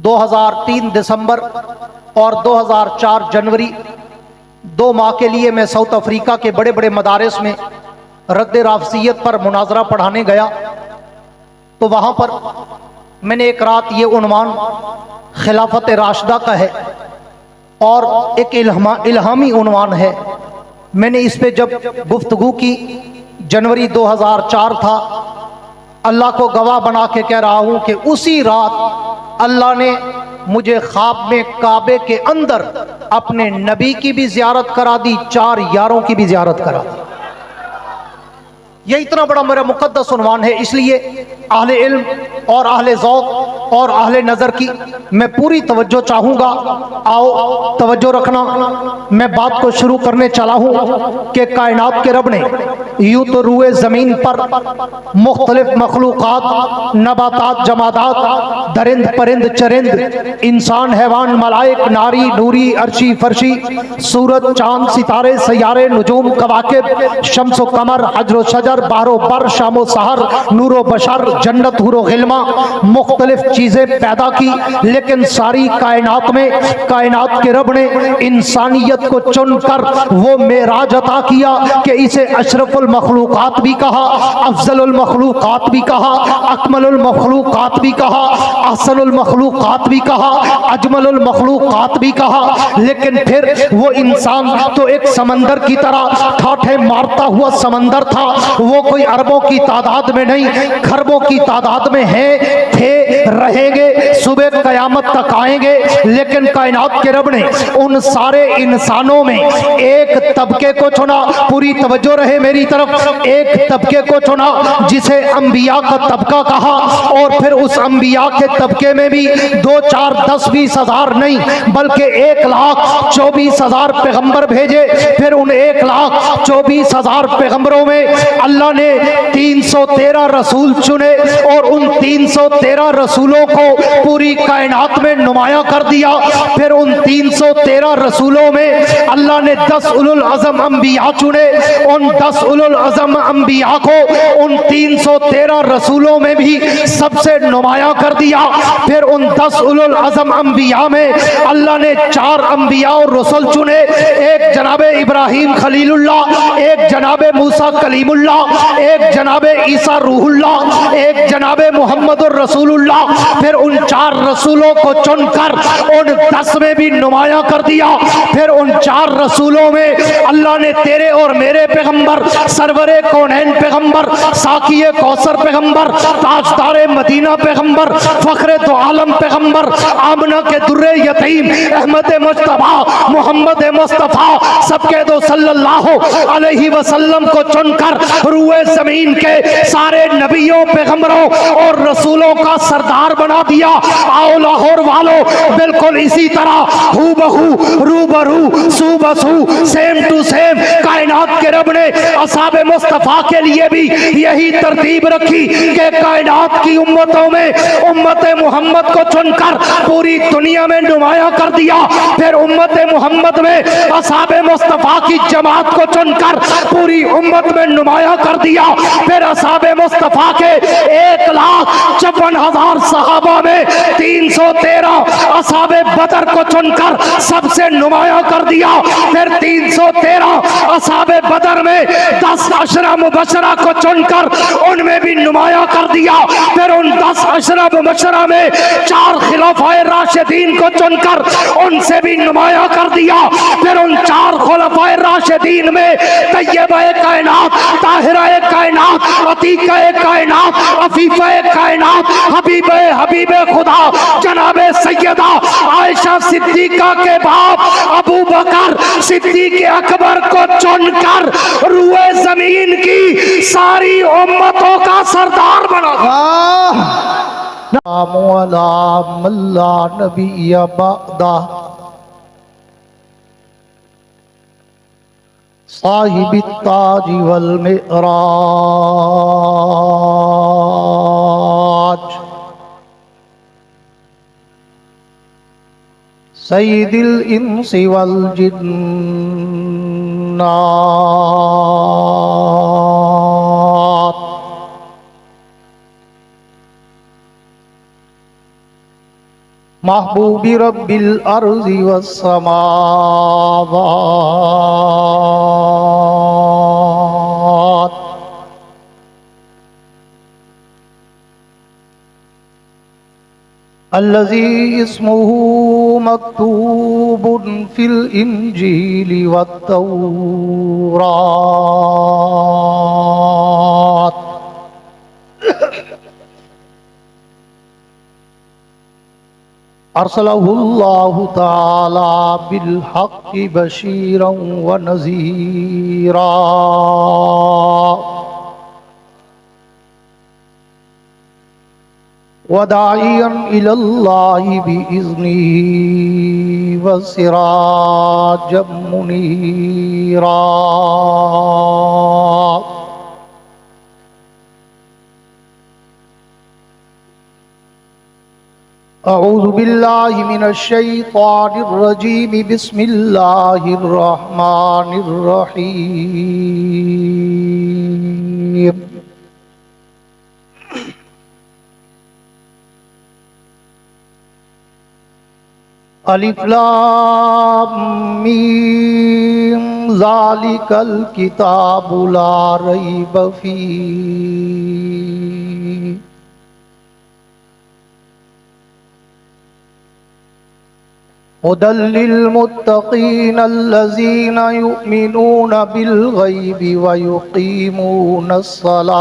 2003 दिसंबर और 2004 जनवरी 2 माह के लिए मैं साउथ अफ्रीका के बड़े बड़े मदारिस में रद्द राफसियत पर मुनाजरा पढ़ाने गया। तो वहाँ पर मैंने एक रात ये उन्वान खिलाफत राशिदा का है और एक इल्हामी उन्वान है। मैंने इस पे जब गुफ्तगू की, जनवरी 2004 था, अल्लाह को गवाह बना के कह रहा हूँ कि उसी रात अल्लाह ने मुझे ख्वाब में काबे के अंदर अपने नबी की भी ज़ियारत करा दी, 4 यारों की भी ज़ियारत करा दी। ये इतना बड़ा मेरा मुकद्दस उन्वान है, इसलिए अहले इल्म और अहले ज़ौक़ और अहले नज़र की मैं पूरी तवज्जो चाहूँगा। आओ तवज्जो रखना। मैं बात को शुरू करने चला हूँ कि कायनात के रब ने यूँ तो रूए ज़मीन पर मुख्तलिफ मखलूक़ात, नबातात, जमादात, दरिंद परिंद चरिंद, इंसान हैवान, मलाइक, नारी नूरी, अर्शी फर्शी, सूरज चाँद सितारे सयारे नुजूम कवाकिब, शम्स व कमर, हजर शजर, बारो बर, शामो सहर, नूरो बशर, जन्नत हुरो गिल्मा, मुख्तलिफ चीज़ें पैदा की। लेकिन सारी कायनात में कायनात के रब ने इंसानियत को चुनकर वो मेराज अता किया कि इसे अशरफुल मखलूक़ात भी कहा, अफजलुल मखलूक़ात भी कहा, अकमलुल मखलूक़ात भी कहा, अहसनुल मखलूक़ात भी कहा, अजमलुल मखलूक़ात भी कहा। लेकिन फिर वो इंसान तो एक समंदर की तरह ठाठे मारता हुआ समंदर था। वो कोई अरबों की तादाद में नहीं, खरबों की तादाद में है, थे, रहेंगे, सुबह कयामत तक आएंगे। लेकिन कायनात के रब ने उन सारे इंसानों में एक तबके को चुना, पूरी तवज्जो रहे मेरी तरफ, एक तबके को चुना जिसे अंबिया का तबका कहा। और फिर उस अंबिया के तबके में भी 2, 4, 10, 20 हजार नहीं, बल्कि 1,24,000 पैगंबर भेजे। फिर उन 1,24,000 पैगंबरों में अल्लाह ने 313 रसूल चुने और उन 313 रसूलों को पूरी कायनात में नुमाया कर दिया। फिर उन 313 रसूलों में अल्लाह ने 10 उलुल अज़म अंबिया चुने। उन 10 उलुल अज़म अंबिया को उन 313 रसूलों में भी सबसे नुमाया कर दिया। फिर उन 10 उलुल अज़म अंबिया में अल्लाह ने 4 अंबिया और रसूल चुने, एक जनाबे इब्राहीम खलीलुल्लाह, एक जनाबे मूसा कलीमुल्लाह, एक जनाबे ईसा रूहुल्लाह, एक जनाबे मोहम्मद रसूलुल्लाह। फिर उन 4 रसूलों को चुनकर उन 10 में भी नुमाया कर दिया। फिर उन 4 रसूलों में अल्लाह ने तेरे और मेरे पैगंबर, सरवरे कौनैन पैगंबर, साकिए कौसर पैगंबर, ताजदारे मदीना पैगंबर, फखरे दो आलम पैगंबर, आमना के दुर्रे यतीम, अहमद मुस्तफा, मोहम्मद मुस्तफा, सबके दो सल्लल्लाहु अलैहि वसल्लम को चुनकर रूए जमीन के सारे नबियों, पैगंबरों और रसूलों का सरदार बना दिया। आओ लाहौर वालों, बिल्कुल इसी तरह हूबहू, रूबरू, सूबसू, सेम टू सेम कायनात के रब ने असहाबे मुस्तफा के लिए भी यही तरतीब रखी कि कायनात की उम्मतों में उम्मत मोहम्मद को चुनकर पूरी दुनिया में नुमाया कर दिया। फिर उम्मत मोहम्मद में असहाबे मुस्तफा की जमात को चुनकर पूरी उम्मत में नुमाया कर दिया। फिर असहाबे मुस्तफा के 1,54,000 सहाबा में 313 असहाबे बदर को चुनकर सबसे नुमाया कर दिया। फिर 313 असहाबे बदर में 10 अशरा मुबशरा को चुनकर उनमें भी नुमाया कर दिया। फिर उन 10 अशरा मुबशरा में 4 खिलाफाए राशिदीन को चुनकर उनसे भी नुमाया कर दिया। फिर उन 4 खुलफाए राशिदीन में तैयबाए कायनात, ताहिराए कायनात, अतीकाए कायनात, अफीफाए कायनात, हबीबे खुदा जनाबे सैयदा आयशा सिद्दीका के बाप अबू बकर सिद्दीक अकबर को चुनकर रूए जमीन की सारी उम्मतों का सरदार बना। नबी अबदा साहिब ताज वल मिराज सय्यिदिल इंसी वल जिन्नात महबूबी रब्बिल अर्ज़ि वस्समावात अल्लज़ी इस्मुहु मक्तूबुन फिल इंजीली वत्तौरात अरसलहुल्लाहु ताला बिल हक़्क़ि बशीरन व नज़ीरा व दाइयन इलल्लाहि बिइज़्निही व सिराजम मुनीरा। अऊज़ु बिल्लाहि मिनश शैतानिर रजीम बिस्मिल्लाहिर रहमानिर रहीम। अलिफ लाम मीम ज़ालिकल किताबु ला रैब फीह हुदल लिल मुत्तक़ीन अल्लज़ीना युमिनूना बिल गैबि व युक़ीमूनस सलात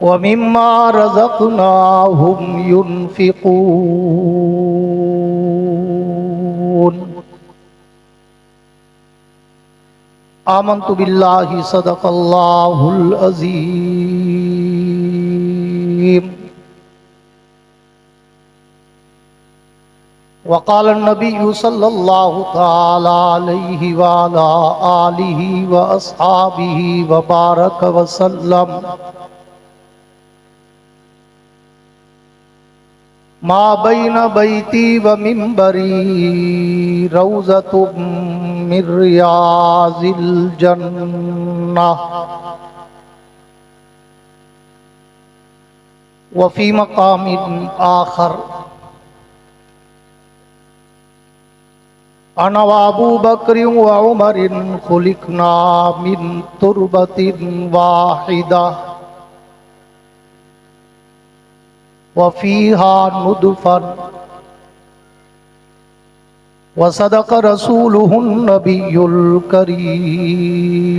व मिम्मा रज़क़नाहुम युनफ़िक़ून। आमन्तु बिल्लाहि सदक़ल्लाहुल अज़ीम। वक़ाल नबिय्यु सल्लल्लाहु तआला अलैहि व अला आलिहि व अस्हाबिहि व बारक व सल्लम। मा बैन बैती व मिंबरी रौज़तुम मिन रियाज़िल जन्नह व फ़ी मक़ामिन आख़र अना व अबू बकर व उमर खुलिक़ना मिन तुरबतिन वाहिदा वफ़ीहा नुदफ़न व सदक़ रसूलुहुन नबियुल करीम।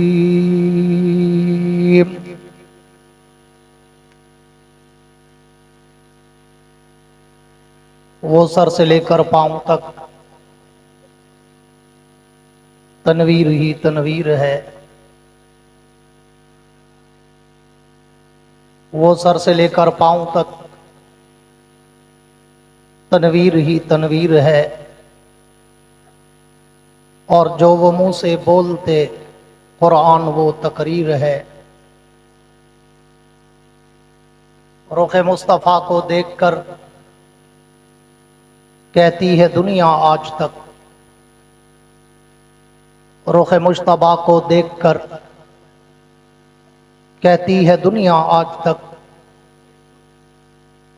वो सर से लेकर पांव तक तनवीर ही तनवीर है। वो सर से लेकर पांव तक तनवीर ही तनवीर है। और जो वो मुंह से बोलते कुरान वो तकरीर है। रुख मुस्तफ़ा को देखकर कहती है दुनिया आज तक। रुख मुश्तबा को देखकर कहती है दुनिया आज तक।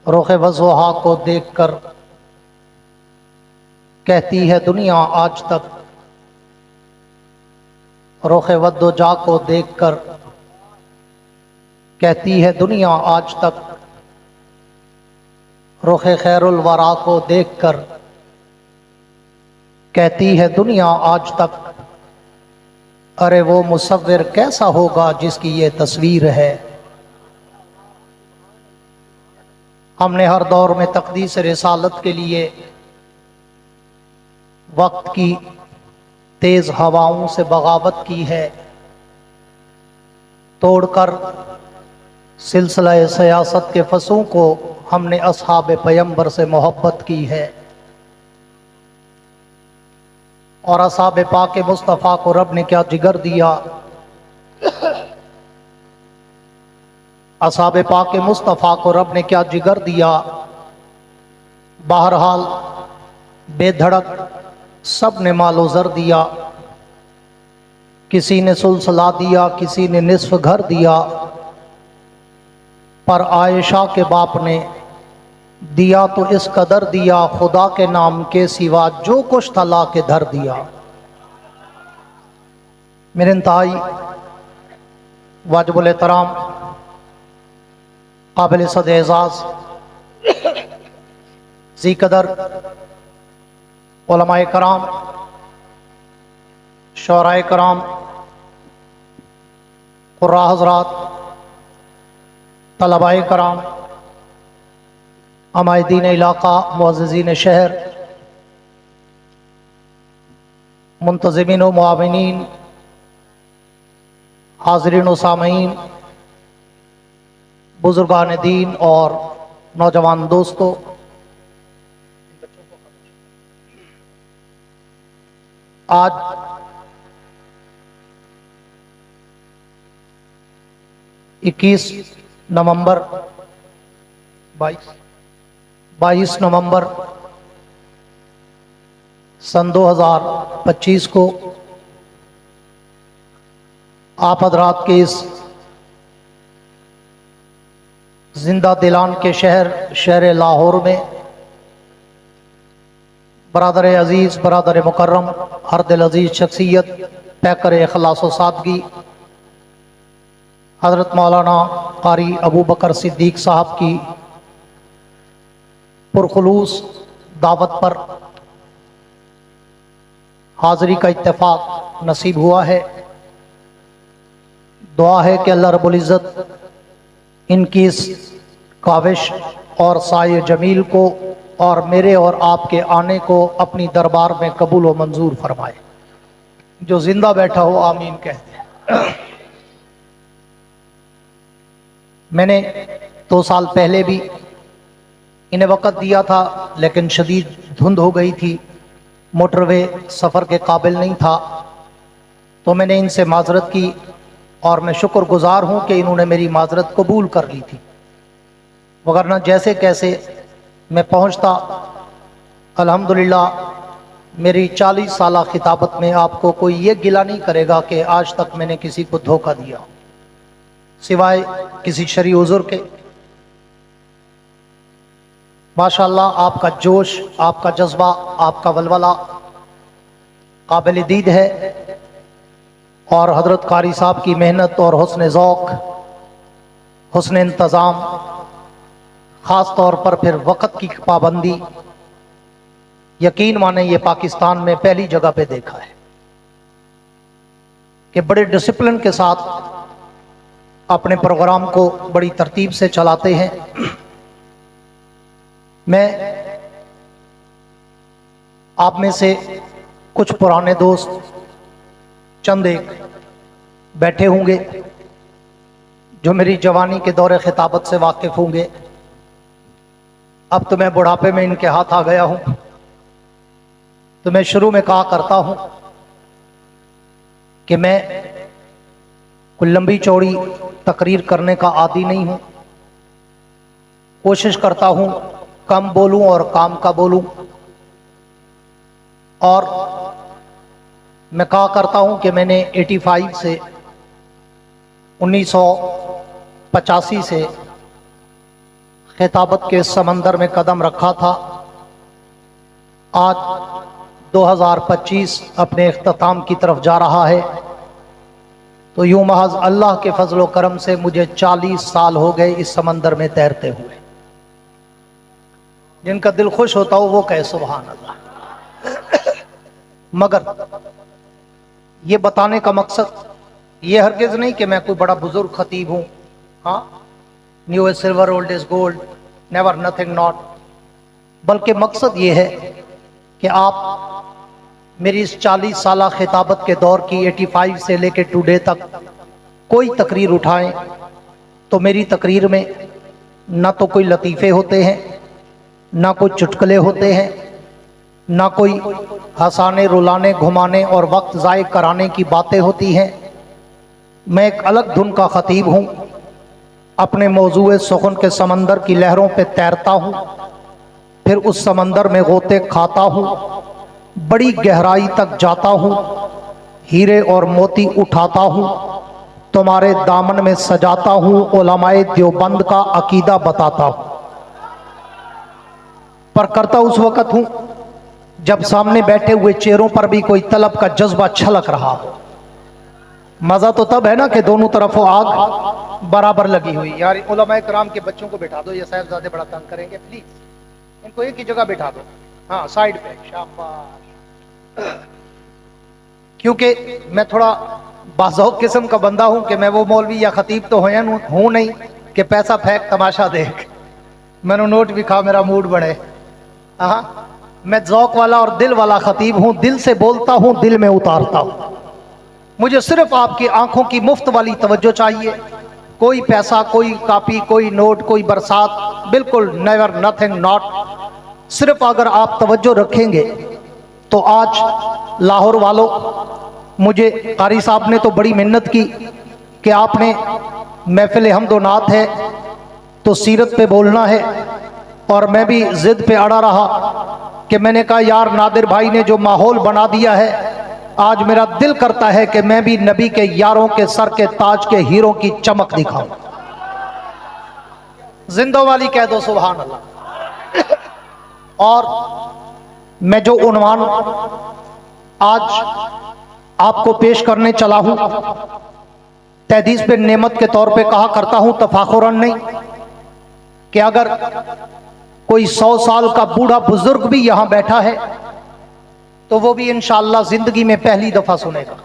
रुख वज़ोहा को देखकर कहती है दुनिया आज तक। रुख वद्दुजा को देखकर कहती है दुनिया आज तक। रुख खैरुल वरा को देखकर कहती है दुनिया आज तक। अरे वो मुसव्विर कैसा होगा जिसकी ये तस्वीर है। हमने हर दौर में तक़दीस रिसालत के लिए वक्त की तेज हवाओं से बगावत की है। तोड़कर सिलसिला सियासत के फसों को हमने असहाब पैगंबर से मोहब्बत की है। और असहाब पाक मुस्तफ़ा को रब ने क्या जिगर दिया। असहाब पाक मुस्तफ़ा को रब ने क्या जिगर दिया। बहरहाल बेधड़क सब ने मालो ज़र दिया। किसी ने सुलसला दिया, किसी ने निस्फ घर दिया। पर आयशा के बाप ने दिया तो इस कदर दिया, खुदा के नाम के सिवा जो कुछ था ला के धर दिया। मेरे इंतहाई वाजिबुल एहतराम काबिल सद एजाज जी कदर उलमाए कराम, शौराए कराम, कुर्रा हज़रात, तलबाए कराम, अमायदीन इलाका, मुअज़्ज़िज़ीन शहर, मुंतज़िमीन व मुआविनीन, हाज़रीन व सामईन, बुज़ुर्गान दीन और नौजवान दोस्तों, आज 21 नवंबर 22 नवंबर सन 2025 को आप हज़रात के इस जिंदा दिलान के शहर लाहौर में बरादर अजीज़, बरादर मुकर्रम, हर दिल अजीज़ शख्सियत, पैकर इखलास व सादगी, हज़रत मौलाना कारी अबू बकर सिद्दीक साहब की पुरखुलूस दावत पर हाज़री का इत्तेफाक नसीब हुआ है। दुआ है कि अल्लाह रब्बुल इज़्ज़त इनकी इस काविश और साये जमील को और मेरे और आपके आने को अपनी दरबार में कबूल व मंजूर फरमाए। जो जिंदा बैठा हो आमीन कहते हैं। मैंने 2 साल पहले भी इन्हें वक़्त दिया था, लेकिन शदीद धुंध हो गई थी, मोटरवे सफ़र के काबिल नहीं था, तो मैंने इनसे माजरत की और मैं शुक्रगुजार हूँ कि इन्होंने मेरी माजरत कबूल कर ली थी, वगरना जैसे कैसे मैं पहुँचता। अल्हम्दुलिल्लाह मेरी 40 साला खिताबत में आपको कोई ये गिला नहीं करेगा कि आज तक मैंने किसी को धोखा दिया, सिवाय किसी शरई उज़ुर के। माशाअल्लाह आपका जोश, आपका जज्बा, आपका वलवला काबिल दीद है और हज़रत कारी साहब की मेहनत और हुस्न ज़ौक़, हुस्न इंतज़ाम, ख़ास तौर पर फिर वक़्त की पाबंदी, यकीन माने ये पाकिस्तान में पहली जगह पे देखा है कि बड़े डिसिप्लिन के साथ अपने प्रोग्राम को बड़ी तरतीब से चलाते हैं। मैं आप में से कुछ पुराने दोस्त चंद एक बैठे होंगे जो मेरी जवानी के दौरे खिताबत से वाकिफ़ होंगे। अब तो मैं बुढ़ापे में इनके हाथ आ गया हूँ, तो मैं शुरू में कहा करता हूँ कि मैं कोई लंबी चौड़ी तकरीर करने का आदी नहीं हूँ। कोशिश करता हूँ कम बोलूँ और काम का बोलूँ, और मैं कहा करता हूँ कि मैंने 85 से 1985 से खिताबत के समंदर में कदम रखा था। आज 2025 अपने इख्तिताम की तरफ जा रहा है, तो यूँ महज अल्लाह के फजल व करम से मुझे 40 साल हो गए इस समंदर में तैरते हुए। जिनका दिल खुश होता हो वो कहे सुभान अल्लाह। मगर ये बताने का मकसद ये हरगिज़ नहीं कि मैं कोई बड़ा बुजुर्ग खतीब हूँ। हाँ, new is silver, old is gold, never nothing not, बल्कि मकसद ये है कि आप मेरी इस 40 साला खिताबत के दौर की 85 से लेकर टुडे तक कोई तकरीर उठाएं तो मेरी तकरीर में ना तो कोई लतीफ़े होते हैं, ना कोई चुटकुले होते हैं, ना कोई हंसाने, रुलाने, घुमाने और वक्त ज़ाय कराने की बातें होती हैं। मैं एक अलग धुन का खतीब हूँ, अपने मौजूए सुखन के समंदर की लहरों पे तैरता हूँ, फिर उस समंदर में गोते खाता हूँ, बड़ी गहराई तक जाता हूँ, हीरे और मोती उठाता हूँ, तुम्हारे दामन में सजाता हूं, उलमाए देवबंद का अकीदा बताता हूं। पर करता उस वक्त हूं जब सामने बैठे हुए चेहरों पर भी कोई तलब का जज्बा छलक रहा हो। मजा तो तब है ना कि दोनों तरफों आग बराबर लगी हुई। यार उलमाए कराम के बच्चों को बैठा दो, ये साहिबजादे बड़ा तंग करेंगे, प्लीज इनको एक ही जगह बैठा दो, हाँ साइड पे, शाबाश। क्योंकि मैं थोड़ा बाज़ौक़ किस्म का बंदा हूं कि मैं वो मौलवी या खतीब तो हूं नहीं कि पैसा फेंक तमाशा देख, मैंने नोट भी खा मेरा मूड बढ़े। हाँ, मैं ज़ौक़ वाला और दिल वाला खतीब हूं, दिल से बोलता हूं, दिल में उतारता हूं। मुझे सिर्फ आपकी आंखों की मुफ्त वाली तवज्जो चाहिए, कोई पैसा, कोई कापी, कोई नोट, कोई बरसात, बिल्कुल नेवर, नथिंग, नॉट। सिर्फ अगर आप तवज्जो रखेंगे तो आज लाहौर वालों, मुझे कारी साहब ने तो बड़ी मेहनत की कि आपने महफिल हम्दो नात है तो सीरत पे बोलना है, और मैं भी जिद पे अड़ा रहा कि मैंने कहा यार नादिर भाई ने जो माहौल बना दिया है, आज मेरा दिल करता है कि मैं भी नबी के यारों के सर के ताज के हीरों की चमक दिखाऊं। जिंदो वाली कह दो सुभान अल्लाह। और मैं जो उन्वान आज आपको पेश करने चला हूं, तहदीस पे नेमत के तौर पे कहा करता हूं, तफाखुरन नहीं, कि अगर कोई 100 साल का बूढ़ा बुजुर्ग भी यहां बैठा है तो वो भी इंशाअल्लाह जिंदगी में पहली दफा सुनेगा।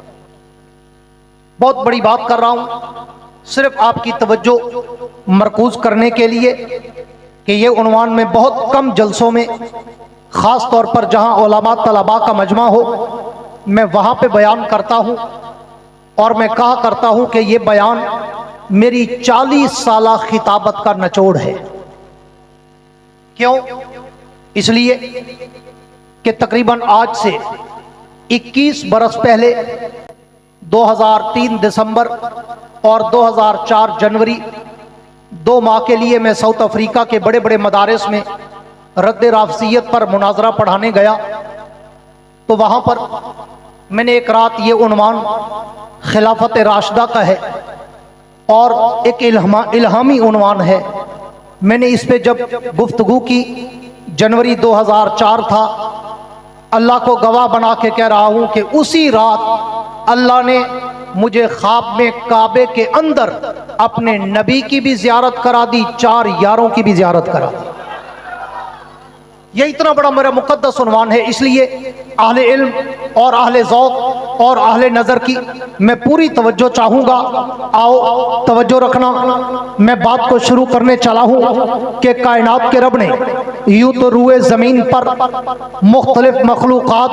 बहुत बड़ी बात कर रहा हूं, सिर्फ आपकी तवज्जो मरकूज करने के लिए कि ये उन्वान में बहुत कम जलसों में, खास तौर पर जहां उलमा तलबा का मजमा हो, मैं वहां पे बयान करता हूं। और मैं कहा करता हूं कि ये बयान मेरी 40 साला खिताबत का निचोड़ है। क्यों? इसलिए कि तकरीबन आज से 21 बरस पहले 2003 दिसंबर और 2004 जनवरी 2 माह के लिए मैं साउथ अफ्रीका के बड़े बड़े मदारिस में रद्द राफसियत पर मुनाजरा पढ़ाने गया। तो वहां पर मैंने एक रात ये उन्वान खिलाफत राशिदा का है और एक इल्हामी उन्वान है। मैंने इस पे जब गुफ्तगू की, जनवरी 2004 था, अल्लाह को गवाह बना के कह रहा हूं कि उसी रात अल्लाह ने मुझे ख्वाब में काबे के अंदर अपने नबी की भी जियारत करा दी, 4 यारों की भी जियारत करा दी। ये इतना बड़ा मेरा मुकद्दस उन्वान है, इसलिए अहले इल्म और अहले ज़ौक़ और अहले नज़र की मैं पूरी तवज्जो चाहूँगा। आओ तवज्जो रखना, मैं बात को शुरू करने चला हूँ कि कायनात के रब ने यूँ तो रूए ज़मीन पर मुख्तलिफ मखलूक़ात,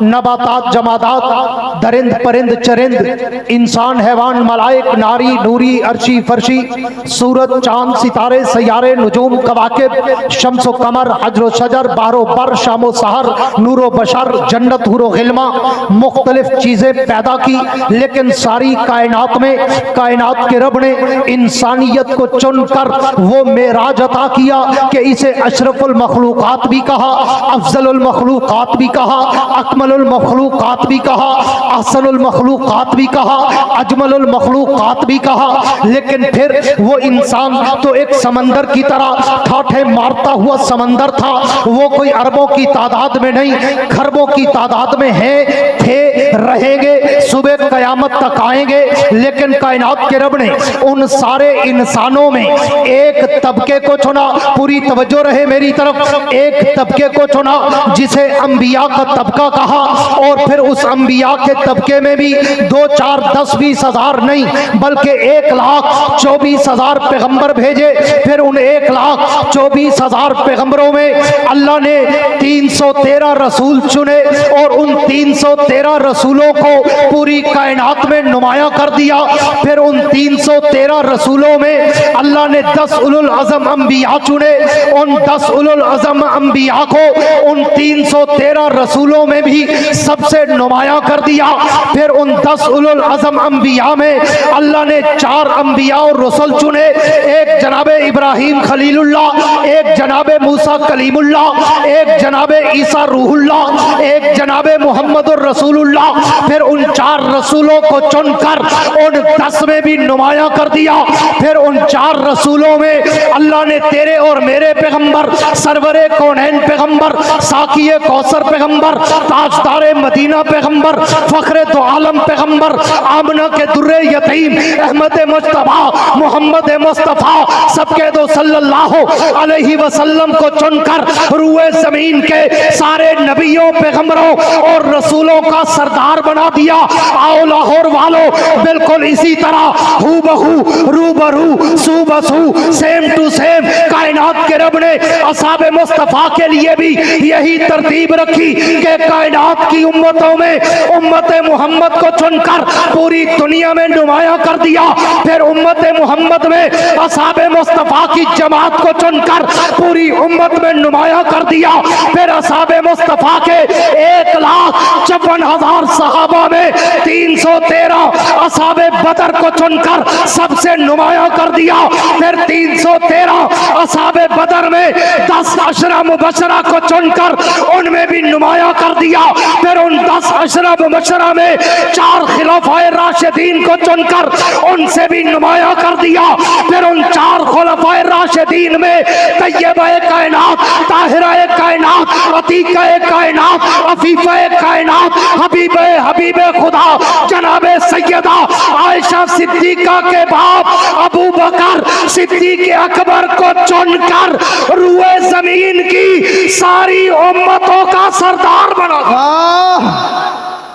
नबातात, जमादात, दरिंद परिंद चरिंद, इंसान हैवान, मलाइक, नारी नूरी, अर्शी फर्शी, सूरज चांद सितारे सैयारे नुजूम कवाकिब, शम्स कमर, हजर शजर, बारो बर, शामो सहर, नूरो बशर, जन्नत हुरो गिल्मा, मुख्तलिफ चीजें पैदा की। लेकिन सारी कायनात में कायनात के रब ने इंसानियत को चुनकर वो मेराज अता किया कि इसे अशरफुल मखलूकात भी कहा, अफजलुल मखलूकात भी कहा, अकमलुल मखलूकात भी कहा, अहसनुल मखलूकात भी कहा, अजमलुल मखलूकात भी कहा। लेकिन फिर वो इंसान तो एक समंदर की तरह ठाठे मारता हुआ समंदर था। वो कोई अरबों की तादाद में नहीं, खरबों की तादाद में है, थे, रहेंगे, सुबह कयामत तक आएंगे। लेकिन कायनात के रब ने उन सारे इंसानों में एक तबके को चुना, पूरी तवज्जो रहे मेरी तरफ, एक तबके को चुना जिसे अंबिया का तबका कहा। और फिर उस अंबिया के तबके में भी 2, 4, 10, 20 हजार नहीं, बल्कि 1,24,000 पैगंबर भेजे। फिर उन 1,24,000 पैगंबरों में अल्लाह ने 313 रसूल चुने और उन 313 रसूलों को पूरी कायनात में नुमाया कर दिया। फिर उन 313 रसूलों में अल्लाह ने 10 उलुल अज़म अंबिया चुने। उन 10 उलुल अज़म अंबिया को उन 313 रसूलों में भी सबसे नुमाया कर दिया। फिर उन 10 उलुल अज़म अंबिया में अल्लाह ने 4 अंबिया और रसूल चुने, एक जनाबे इब्राहिम खलीलुल्लाह, एक जनाबे मूसा कलीमुल्लाह, एक जनाबे ईसा रूहुल्लाह, एक जनाबे मोहम्मदुर रसूलुल्लाह, फिर उन 4 रसूलों को चुनकर उन 10 में भी नुमाया कर दिया। फिर उन 4 रसूलों में अल्लाह ने तेरे और मेरे पैगंबर, सरवरे कौनैन पैगंबर, साकिए कौसर पैगंबर, ताजदारे मदीना पैगंबर, फखरे दो आलम पैगंबर, आमना के दुर्रे यतीम, अहमद मुस्तफा, मोहम्मद मुस्तफा, सबके दो सल्लल्लाहु अलैहि वसल्लम को चुनकर रूए जमीन के सारे नबियों, पैगंबरों और रसूलों का सरदार बना दिया। आओ लाहौर वालों, बिल्कुल इसी तरह हूबहू, रूबरू, सूबसू, सेम टू सेम कायनात के रब ने असहाबे मुस्तफा के लिए भी यही तरतीब रखी कि कायनात की उम्मतों में उम्मत मोहम्मद को चुनकर पूरी दुनिया में नुमाया कर दिया। फिर उम्मत मोहम्मद में असहाबे मुस्तफा की जमात को चुनकर पूरी उम्मत में नुमाया कर दिया। फिर असहाबे मुस्तफा के 1,54,000 सहाबा में 313 असहाबे बदर को चुनकर सबसे नुमाया कर दिया। फिर 313 असहाबे बदर में 10 अशरा मुबशरा को चुनकर उनमें भी नुमाया कर दिया। फिर उन 10 अशरा मुबशरा में 4 खिलाफाए राशिदीन को चुनकर उनसे भी नुमाया कर दिया। फिर उन 4 खुलफाए राशिदीन में तैयबा कायनात, ताहिरा कायनात, अतीका कायनात, अफीफा कायनात, हबीब खुदा जनाबे सैयदा आयशा सिद्दीका के बाप अबू बकर सिद्दीक अकबर को चुनकर रूए जमीन की सारी उम्मतों का सरदार बना।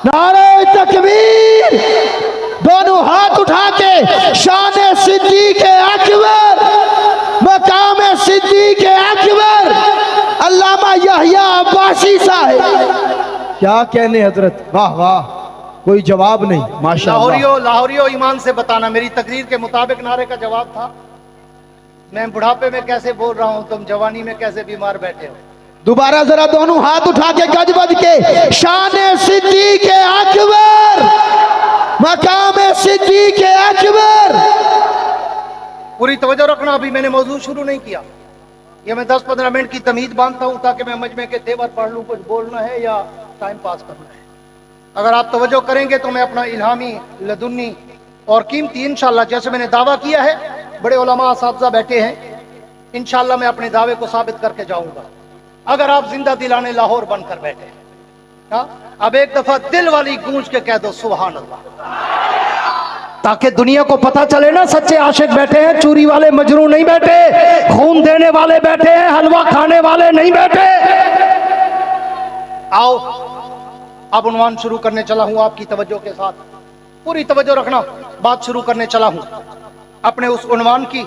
नारे तकबीर, दोनों हाथ उठा के शान सिद्दीक अकबर, मकाम सिद्दीक अकबर, अल्लामा यहया अब्बासी साहब। क्या कहने हजरत, वाह वाह, कोई जवाब नहीं। माशाअल्लाह। लाहौरियो ईमान से बताना, मेरी तकरीर के मुताबिक नारे का जवाब था। मैं बुढ़ापे में कैसे बोल रहा हूं, तुम जवानी में कैसे बीमार बैठे हो। दोबारा जरा दोनों हाथ उठा के गजबज के शान सिद्दीक अकबर, मकाम सिद्दीक अकबर। पूरी तवज्जो रखना, अभी मैंने मौजूद शुरू नहीं किया। ये मैं 10-15 मिनट की तमीद बांधता हूं ताकि मैं मजमे के तेवर पढ़ लूं, कुछ बोलना है या टाइम पास करना है। अगर आप तवज्जो करेंगे तो मैं अपना इल्हामी, लदुन्नी और कीमती इंशाअल्लाह, जैसे मैंने दावा किया है, बड़े उलमा असातिज़ा बैठे हैं, इंशाअल्लाह मैं अपने दावे को साबित करके जाऊंगा। अगर आप जिंदा दिलाने लाहौर बनकर बैठे, हाँ, अब एक दफा दिल वाली गूंज के कह दो सुभान अल्लाह, ताकि दुनिया को पता चले ना सच्चे आशिक बैठे हैं, चूरी वाले मजरू नहीं बैठे, खून देने वाले बैठे हैं, हलवा खाने वाले नहीं बैठे। आओ अब उन्वान शुरू करने चला हूं, आपकी तवज्जो के साथ पूरी तवज्जो रखना, बात शुरू करने चला हूं। अपने उस उन्वान की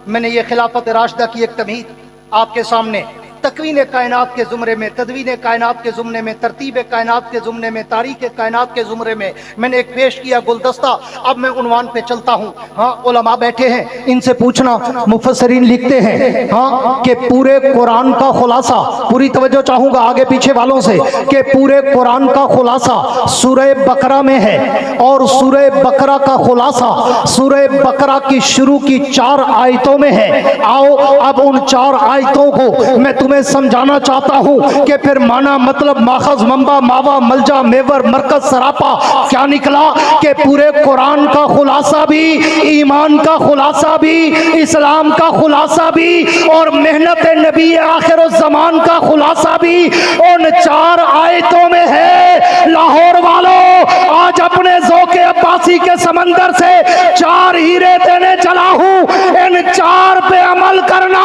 मैंने ये खिलाफत राशिदा की एक तमहीद आपके सामने तकवीन कायनात के ज़ुमरे में, तदवीन कायनात के ज़ुमरे में, तरतीब कायनात के ज़ुमरे में, तारीख कायनात के ज़ुमरे में मैंने एक पेश किया गुलदस्ता। अब मैं उन्वान पे चलता हूँ। हाँ, उलमा बैठे हैं, इनसे पूछना, मुफस्सरीन लिखते हैं हाँ कि पूरे कुरान का खुलासा, पूरी तवज्जो चाहूँगा आगे पीछे वालों से, कि पूरे कुरान का खुलासा सूरह बकरा में है और सूरह बकरा का खुलासा सूरह बकरा की शुरू की 4 आयतों में है। आओ अब उन 4 आयतों को मैं तुम्हें समझाना चाहता हूं कि फिर माना मतलब माखज मंबा मावा मलजा मेवर मरकज सरापा क्या निकला कि पूरे कुरान का खुलासा भी, ईमान का खुलासा भी, इस्लाम का खुलासा भी और मेहनत नबी आखिर ज़मान का खुलासा भी उन 4 आयतों में है। लाहौर वालों, आज अपने ज़ौक़े अब्बासी के समंदर से 4 हीरे देने चला हूं, इन 4 पे अमल करना,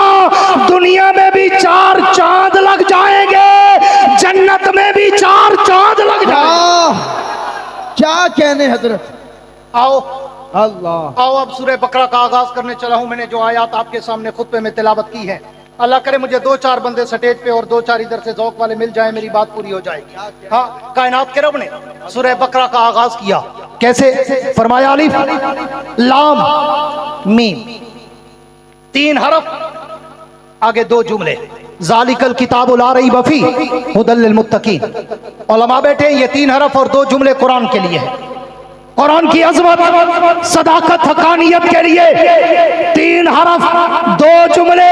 दुनिया में भी 4 चांद लग जाएंगे, जन्नत में भी 4 चांद लग जाएंगे। क्या कहने हजरत। आओ अल्लाह, आओ अब सूरह बकरा का आगाज करने चला हूं। मैंने जो आयत आपके सामने खुतबे में तिलावत की है, अल्लाह करे मुझे 2-4 बंदे स्टेज पे और 2-4 इधर से ज़ौक़ वाले मिल जाए, मेरी बात पूरी हो जाएगी। हाँ, कायनात के रब ने सूरह बकरा का आगाज किया कैसे? फरमाया अलिफ लाम मीम, 3 हरफ, आगे 2 जुमले, ज़ालिकल किताबु ला रैब फीह हुदल लिल मुत्तकीन। उलमा बैठे हैं, ये 3 हरफ और 2 जुमले कुरान के लिए है, कुरान की अजमत, सदाकत, हकानियत के लिए 3 हरफ 2 जुमले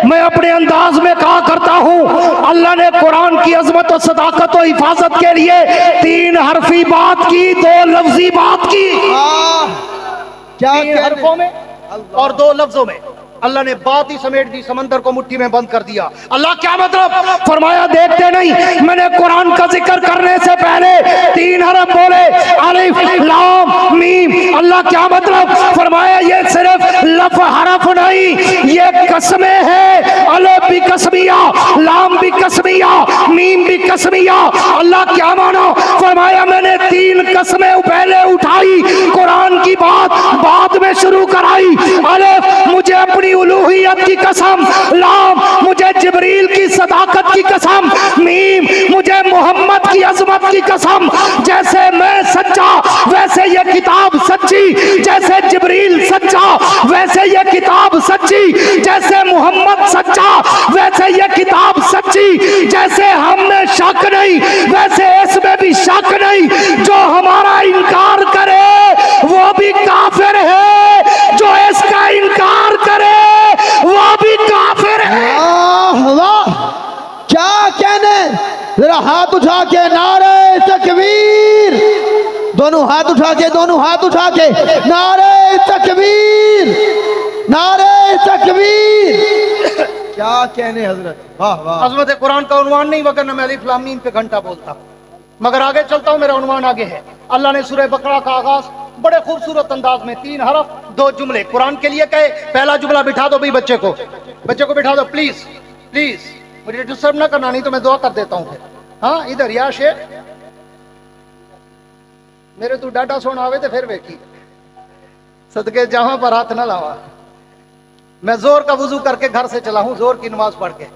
मैं अपने अंदाज में कहा करता हूँ, अल्लाह ने कुरान की अजमत और सदाकत और हिफाजत के लिए 3 हरफी बात की, 2 लफ्जी बात की। क्या 3 हरफों में और 2 लफ्जों में अल्लाह ने बात ही समेट दी, समंदर को मुट्ठी में बंद कर दिया। अल्लाह क्या मतलब? फरमाया देखते नहीं, मैंने कुरान का जिक्र करने से पहले 3 हरफ बोले, अलिफ लाम मीम। अल्लाह क्या मतलब? फरमाया ये सिर्फ लफ हरफ नहीं, ये कसमें है। अलिफ भी कसमिया, लाम भी कसमिया, मीम भी कसमिया। अल्लाह क्या माना? फरमाया मैंने 3 कसमें पहले उठाई, कुरान की बात बाद में शुरू कराई। अलिफ मुझे अपनी उलूहियत की कसम, लाम मुझे जिब्रील की सदाकत की कसम, मीम मुझे मोहम्मद की अजमत की कसम। जैसे मैं सच्चा वैसे ये किताब सच्ची, जैसे जिब्रील सच्चा वैसे ये किताब सच्ची, जैसे मोहम्मद सच्चा वैसे ये किताब सच्ची। जैसे हमने शक नहीं वैसे इसमें भी शक नहीं। जो हमारा इनकार करे वो भी काफिर है, जो इसका इनकार करे वो भी काफिर है। वाह वाह, क्या कहने। जरा हाथ उठा के नारे तकबीर, दोनों हाथ उठा के, दोनों हाथ उठा के नारे तकबीर, नारे तकबीर। क्या कहने हजरत, वाह वाह। अजमत कुरान का उन्वान नहीं, वगरना मैं अलिफ लाम मीम पे घंटा बोलता। मगर आगे चलता हूं, मेरा उन्वान आगे है। अल्लाह ने सूरह बकरा का आगाज बड़े खूबसूरत अंदाज में 3 हरफ 2 जुमले कुरान के लिए कहे। पहला जुमला बिठा दो भाई, बच्चे को बिठा दो प्लीज प्लीज, मुझे डिस्टर्ब ना करना, नहीं तो मैं दुआ कर देता हूं फिर। हाँ इधर या शेर मेरे तू डाटा सोना आवे तो फिर वेखी सदके जहां पर हाथ ना लावा। मैं जोर का वजू करके घर से चला हूं, जोर की नमाज पढ़ के।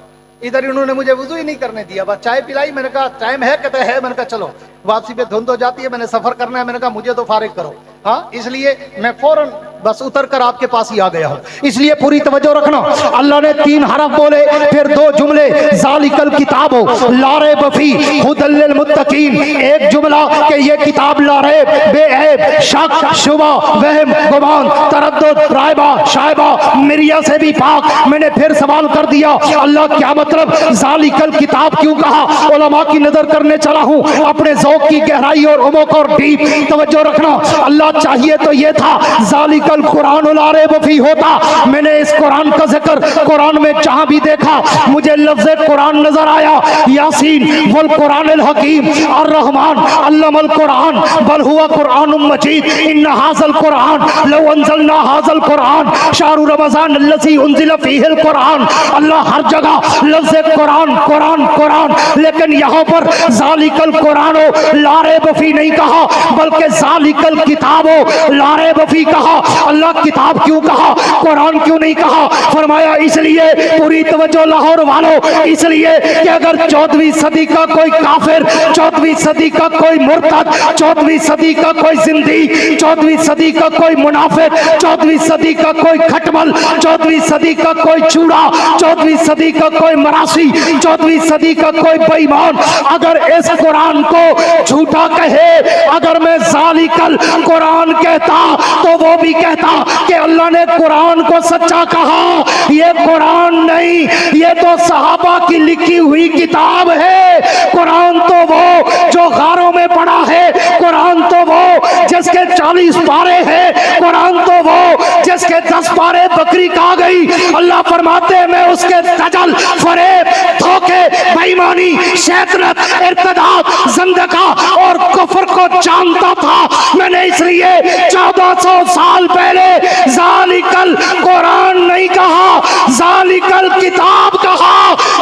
इधर इन्होंने मुझे वजू ही नहीं करने दिया, बस चाय पिलाई। मैंने कहा टाइम है, कहते है। मैंने कहा चलो, वापसी पे धुंध हो जाती है, मैंने सफर करना है। मैंने कहा मुझे तो फारिग करो। हाँ, इसलिए मैं फौरन बस उतर कर आपके पास ही आ गया हूं। इसलिए पूरी तवज्जो रखना। अल्लाह ने 3 हरफ बोले, फिर 2 जुमले, ज़ालिकल किताबो ला रैब फी हुदल लिल मुत्तकीन। एक जुमला कि ये किताब ला रैब, बेऐब, शक, शुबा, वहम, गुमान, तरद्दुद, रायबा, शायबा, मिरिया से भी पाक। मैंने फिर सवाल कर दिया, अल्लाह क्या मतलब? ज़ालिकल किताब क्यों कहा? उलमा की नजर करने चला हूं, अपने ज़ौक़ की गहराई और उमक और डीप तवज्जो रखना। अल्लाह चाहिए तो ये था ज़ालिकल कुरान ला रैब फी होता। मैंने इस कुरान का जिक्र कुरान में जहां भी देखा मुझे लफ्ज़ कुरान नजर आया। यासीन वल कुरानिल हकीम अर्रहमान अल्लमल कुरान बल हुवा कुरानुम मजीद इन्ना हाज़ल कुरान लौ अंज़लना हाज़ल कुरान शहरु रमज़ान अल्लज़ी उन्ज़िला फ़ीहिल कुरान। अल्लाह हर जगह लफ्ज़ कुरान कुरान कुरान, लेकिन यहाँ पर ज़ालिकल कुरानो ला रैब फी नहीं कहा, बल्कि ज़ालिकल किताबो ला रैब फी कहा। अल्लाह किताब क्यों कहा, कुरान क्यों नहीं कहा? फरमाया इसलिए, पूरी तवज्जो लाहौर वालों, इसलिए कि अगर 14वीं सदी का कोई काफिर, 14वीं सदी का कोई मुर्तद, 14वीं सदी का कोई जिंदी, 14वीं सदी का कोई मुनाफिक, 14वीं सदी का कोई खटमल, 14वीं सदी का कोई चूड़ा, 14वीं सदी का कोई मरासी, 14वीं सदी का कोई बेईमान अगर इस कुरान को झूठा कहे, अगर मैं ज़ालिकल कुरान कहता तो वो भी कहता कि अल्लाह ने कुरान को सच्चा कहा। ये कुरान नहीं, ये तो सहाबा की लिखी हुई किताब है। कुरान तो वो जो गारों में पड़ा है, कुरान तो वो जिसके 40 पारे हैं, कुरान तो वो जिसके 10 पारे बकरी खा गई। अल्लाह फरमाते हैं मैं उसके दजल, फरेब, धोखे, बेईमानी, शैतानत, इर्तिदाद, ज़ंदका और कुफ्र को जानता था। मैंने इसलिए 1400 साल पहले ज़ालिकल कुरान नहीं कहा, ज़ालिकल किताब कहा।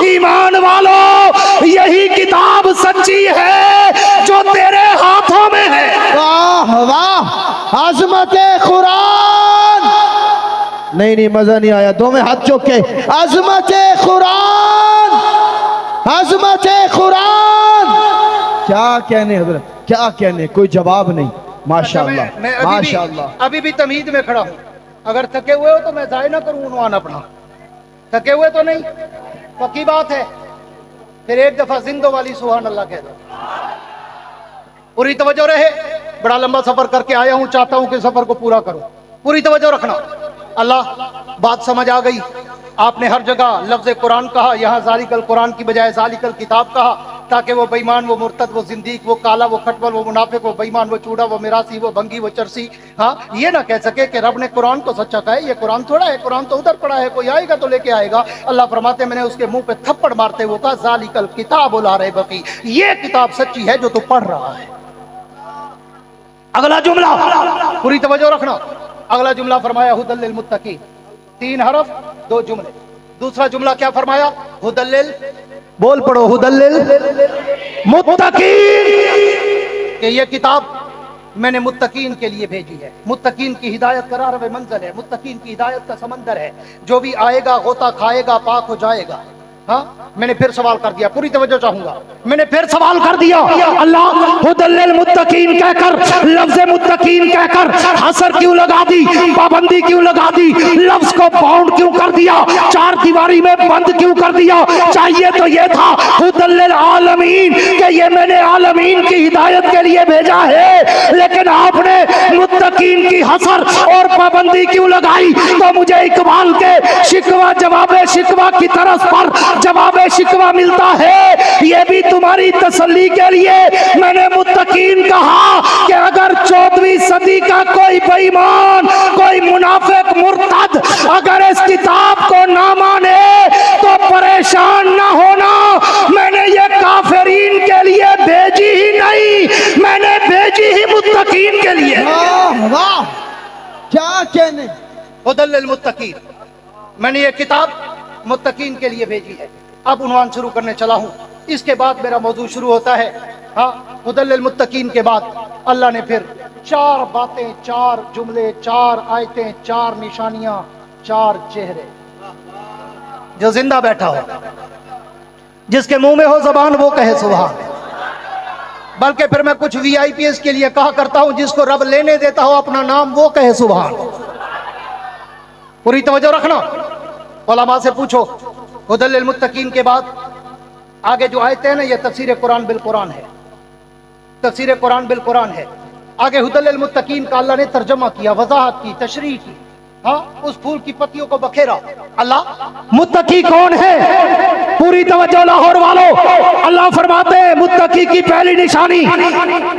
ईमान वालों, यही किताब सच्ची है जो तेरे हाथों में है। वाह वाह, अज़मत कुरान। नहीं नहीं, मजा नहीं आया। दो में हाथ चौक के, अज़मत कुरान, अज़मत कुरान। क्या कहने हजरत, क्या कहने, कोई जवाब नहीं। माशाअल्लाह मैं माशाअल्लाह। अभी भी तमीद में खड़ा हूं। अगर थके हुए हो तो मैं जाए ना करूं उन्वान अपना। थके हुए तो नहीं, पक्की बात है। फिर एक दफा जिंदो वाली सुभान अल्लाह कह दो। पूरी तवज्जो रहे, बड़ा लंबा सफर करके आया हूं, चाहता हूं कि सफर को पूरा करो। पूरी तवज्जो रखना। अल्लाह बात समझ आ गई। आपने हर जगह लफ्ज़ कुरान कहा, यहाँ ज़ालिकल कुरान की बजाय ज़ालिकल किताब कहा, ताकि वो बेईमान, वो मुर्तद, वो जिंदीक, वो काला, वो खटमल, वो मुनाफिक, वो बेईमान, वो चूड़ा, वो मिरासी, वो भंगी, वो चरसी, हाँ, ये ना कह सके कि रब ने कुरान को सच्चा कहा है, ये कुरान थोड़ा है, कुरान तो उधर पड़ा है, कोई आएगा तो लेके आएगा। अल्लाह फरमाते मैंने उसके मुंह पे थप्पड़ मारते हुए कहा ज़ालिकल किताब ला रहे बकी, ये किताब सच्ची है जो तू पढ़ रहा है। अगला जुमला पूरी तवज्जो रखना, अगला जुमला फरमाया हुदल लिल मुत्तकीन, 3 हरफ 2 जुमले। दूसरा जुमला क्या फरमाया? हुदल लिल, बोल पढ़ो, हुदल लिल मुत्तकीन, कि ये किताब मैंने मुत्तकीन के लिए भेजी है। मुत्तकीन की हिदायत का राह मंज़िल है, मुत्तकीन की हिदायत का समंदर है, जो भी आएगा गोता खाएगा, पाक हो जाएगा। हाँ, मैंने फिर सवाल कर दिया, पूरी तवज्जो चाहूंगा, मैंने फिर सवाल कर दिया। अल्लाह हुदल लिल मुत्तकीन कहकर, लफ्ज़ मुत्तकीन कहकर हसर क्यों लगा दी, पाबंदी क्यों लगा दी, लफ्ज़ को बाउंड क्यों कर दिया, 4 दीवारी में बंद क्यों कर दिया? चाहिए तो ये था हुदल लिल आलमीन, कि ये मैंने आलमीन की हिदायत के लिए भेजा है, लेकिन आपने मुत्तकीन की हसर और पाबंदी क्यों लगाई? तो मुझे इकबाल के शिकवा जवाबे शिकवा की तरफ पर जवाबे शिकवा मिलता है। ये भी तुम्हारी तसल्ली के लिए मैंने मुत्तकीन कहा कि अगर 14वीं सदी का कोई बेईमान, कोई मुनाफिक, मुर्तद अगर इस किताब को ना माने तो परेशान ना होना, मैंने ये काफिरीन के लिए भेजी ही नहीं, मैंने भेजी ही मुत्तकीन के लिए। वाह वाह, क्या कहने। हुदल लिल मुत्तकीन, मैंने ये किताब मुत्तकीन के लिए भेजी है। अब उन्वान शुरू करने चला हूं, इसके बाद मेरा मौजू शुरू होता है। हाँ, हुदल लिल मुत्तकीन के बाद अल्लाह ने फिर 4 बातें, 4 जुमले, 4 आयतें, 4 निशानियां, 4 चेहरे। जो जिंदा बैठा हो, जिसके मुंह में हो जबान, वो कहे सुभान। बल्कि फिर मैं कुछ VIPs के लिए कहा करता हूं, जिसको रब लेने देता हो अपना नाम, वो कहे सुभान। पूरी तवज्जो रखना, उलमा से पूछो, हुदल लिल मुत्तकीन के बाद आगे जो आयतें हैं ना, ये तफसीर कुरान बिल कुरान है, तफसीर कुरान बिल कुरान है। आगे हुदल लिल मुत्तकीन का अल्लाह ने तर्जमा किया, वजाहत की, तशरीह की। हाँ, उस फूल की पत्तियों को बखेरा। अल्लाह मुत्तकी कौन है? पूरी तवज्जो लाहौर वालों, अल्लाह फरमाते हैं मुत्तकी की पहली निशानी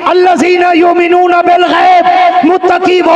अल्लज़ीना युमिनूना बिल गैब, मुत्तकी वो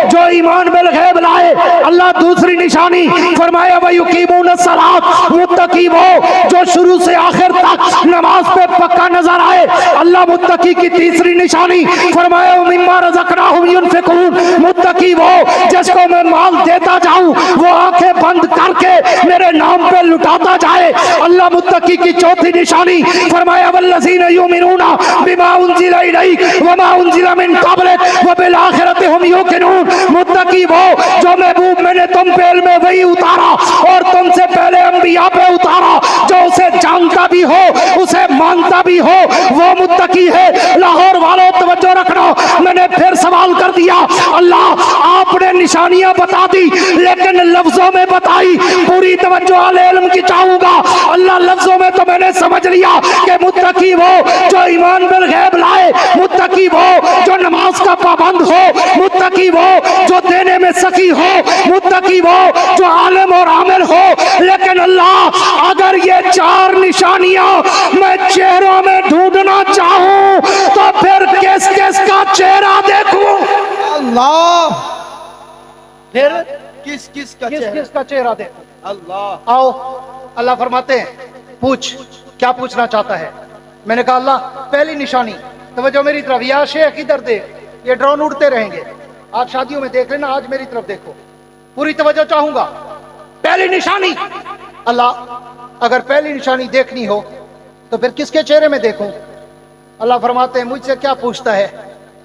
जो ईमान बिल गैब लाए। अल्लाह दूसरी निशानी फरमाया व युकीमूना सलात, मुत्तकी वो जो शुरू से आखिर तक नमाज पे पक्का नजर आए। अल्लाह मुत्तकी की तीसरी निशानी फरमाया मिम्मा रज़क़नाहुम युनफ़िकून, मुत्तकी वो जिसको मैं माल देता जाऊं वो आंखें बंद करके मेरे नाम पे लुटाता जाए। अल्लाह मुत्तकी की चौथी निशानी फरमाया वल्लज़ीना युमिनूना बिमा उन्ज़िला इलैक व मा उन्ज़िला मिन क़ब्लिक व बिल आखिरति हुम यूक़िनून, मुत्तकी वो जो महबूब मैंने तुम पे इल्म वही उतारा और तुमसे पहले अंबिया पे उतारा, जो उसे जानता भी हो, उसे मानता भी हो, वो मुत्तकी है। लाहौर वालों तवज्जो रखना, मैंने फिर सवाल कर दिया, अल्लाह आपने निशानियां बता दी लेकिन लफ्जों में बताई। पूरी तवज्जो आले इल्म की चाहूंगा। अल्लाह लफ्जों में तो मैंने समझ लिया कि मुत्तकी वो जो ईमान बिल गैब लाए, मुत्तकी वो जो नमाज का पाबंद हो, मुत्तकी वो जो देने में सखी हो, मुत्तकी वो जो आलिम और आमिल हो। लेकिन अल्लाह अगर ये 4 निशानियां मैं चेहरों में ढूंढना चाहूं तो फिर किस किस का चेहरा देखूं? अल्लाह, फिर किस किस का चेहरा देखूं? अल्लाह। आओ, अल्लाह फरमाते हैं पूछ, क्या पूछना चाहता है? मैंने कहा अल्लाह पहली निशानी, तवज्जो मेरी तरफ, या शेख इधर देख, ये ड्रोन उड़ते रहेंगे, आज शादियों में देख लेना, आज मेरी तरफ देखो, पूरी तवज्जो चाहूंगा। पहली निशानी, अल्लाह अगर पहली निशानी देखनी हो तो फिर किसके चेहरे में देखूं? अल्लाह फरमाते हैं मुझसे क्या पूछता है,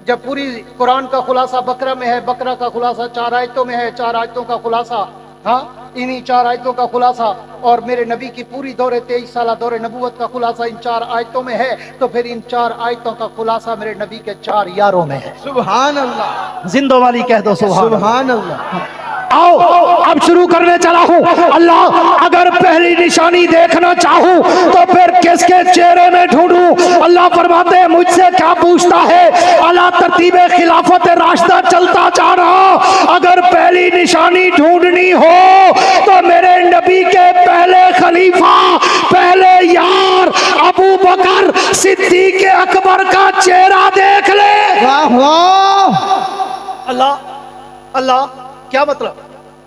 जब पूरी कुरान का खुलासा बकरा में है, बकरा का खुलासा 4 आयतों में है, 4 आयतों का खुलासा, हाँ इन्हीं 4 आयतों का खुलासा, और मेरे नबी की पूरी दौरे 23 साल दौरे नबूवत का खुलासा इन 4 आयतों में है, तो फिर इन 4 आयतों का खुलासा मेरे नबी के 4 यारों में है। सुभान अल्लाह, जिंदो वाली कह दो सुभान अल्लाह। आओ अब शुरू करने चला हूं। अल्लाह अगर पहली निशानी देखना चाहूं तो फिर किसके चेहरे में ढूंढूं? अल्लाह फरमाते हैं मुझसे क्या पूछता है? अला तरतीबे खिलाफत रास्ता चलता जा रहा, अगर पहली निशानी ढूंढनी हो तो मेरे नबी के का चेहरा देख ले। वाह वाह। अल्लाह अल्लाह, क्या मतलब?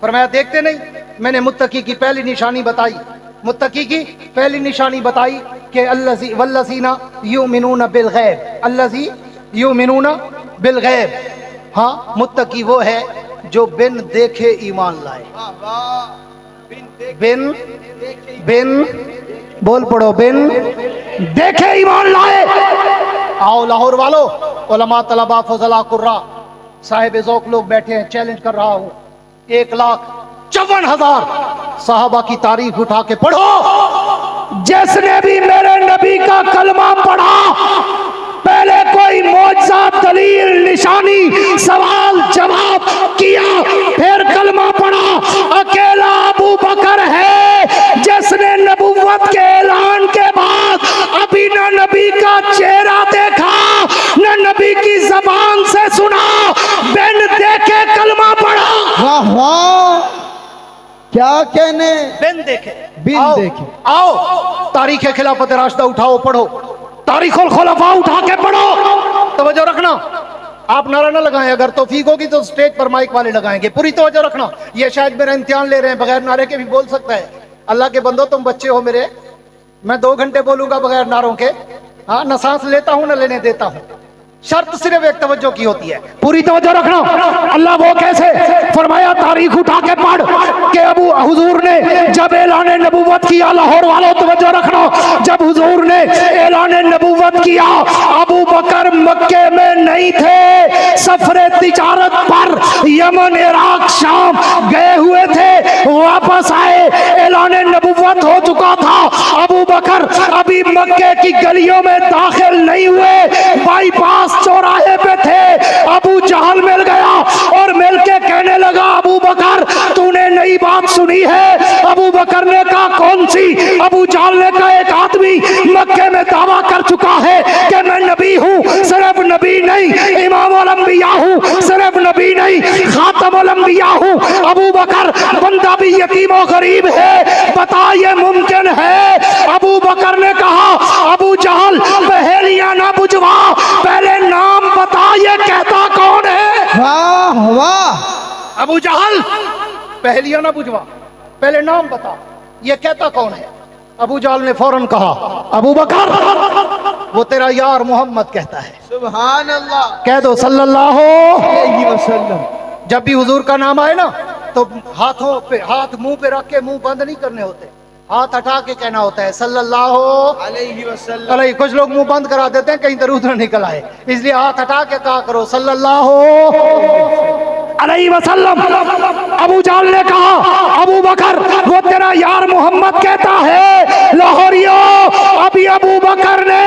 फरमाया देखते नहीं, मैंने मुत्तकी की पहली निशानी बताई, मुत्तकी की पहली निशानी बताई कि अल्लज़ी वल्लज़ीना युमिनूना बिल गैब, अल्लज़ी युमिनूना बिल गैब। हाँ, मुत्तकी वो है जो बिन देखे ईमान लाए। बिन बिन बोल पड़ो, बिन देखे ईमान लाए। आओ लाहौर वालों, उलमा तलबा फजला कुर्रा साहिब ज़ौक़ लोग बैठे हैं, चैलेंज कर रहा हूं, 1,54,000 साहबा की तारीफ उठा के पढ़ो। जिसने भी मेरे नबी का कलमा पढ़ा, पहले कोई मौजज़ा, दलील, निशानी, सवाल जवाब किया, फिर कलमा पढ़ा, अकेला अबू बकर है जिसने नबुव्वत के ऐलान के बाद अभी न नबी का चेहरा देखा, न नबी की जबान से सुना, बिन देखे कलमा पढ़ा। वाह वाह, क्या कहने। बिन देखे, बिन आओ, देखे। आओ तारीख खिलाफत राशिदा उठाओ, पढ़ो, तारीखुल खुलफा उठा के पढ़ो। तवज्जो रखना, आप नारा ना लगाएं, अगर तौफीक होगी तो स्टेज पर माइक वाले लगाएंगे। पूरी तवज्जो रखना, ये शायद मेरा इम्तिहान ले रहे हैं, बगैर नारे के भी बोल सकता है। अल्लाह के बंदो, तुम बच्चे हो मेरे, मैं 2 घंटे बोलूंगा बगैर नारों के। हाँ, न सांस लेता हूं न लेने देता हूं, शर्त सिर्फ एक तवज्जो की होती है। पूरी तवज्जो रखना। अल्लाह वो कैसे फरमाया, तारीख उठा के पढ़ के अबू हुजूर ने जब ऐलान नबुव्वत किया, लाहौर वालों तवज्जो रखना, जब हुजूर ने ऐलान नबुव्वत किया, अबू बकर मक्के में नहीं थे, सफरे तिजारत पर यमन, इराक, शाम गए हुए थे, वापस आए, ऐलान नबुव्वत हो चुका था। अबू बकर अभी मक्के की गलियों में दाखिल नहीं हुए, बाईपास चौराहे पे थे। अबू जहल मिल गया और मिलके कहने लगा, अबू बकर तूने नई बात सुनी है? अबू बकर ने कहा कौन सी? अबू जहल ने कहा एक आदमी मक्के में दावा कर चुका है कि मैं नबी हूँ, सिर्फ नबी नहीं, इमामुल अंबिया हूँ, सिर्फ नबी नहीं, खातमुल अंबिया हूँ। अबू बकर बंदा भी यतीम और गरीब है, बता ये मुमकिन है? अबू बकर ने कहा, अबू जहल पहेलियां ना बुझवा, पहले नाम बता, ये कहता कौन है? वाह वाह। अबू जहल पहेलियां ना बुझवा, पहले नाम बता, ये कहता कौन है? अबू जहल ने फौरन कहा, अबू बकर वो तेरा यार मोहम्मद कहता है। सुभान अल्लाह। कह दो सल्लल्लाहु अलैहि वसल्लम। जब भी हुजूर का नाम आए ना, तो हाथों पे हाथ मुंह पे रख के मुंह बंद नहीं करने होते, हाथ हटा के कहना होता है सल्लल्लाहु अलैहि वसल्लम। अलैहि। कुछ लोग मुंह बंद करा देते हैं कहीं दरूद न निकल आए, इसलिए हाथ हटा के कहा करो सल्लल्लाहु अलैहि वसल्लम। अबू जहल ने कहा, अबू बकर वो तेरा यार मोहम्मद कहता है। लाहौरियो, अभी अबू बकर ने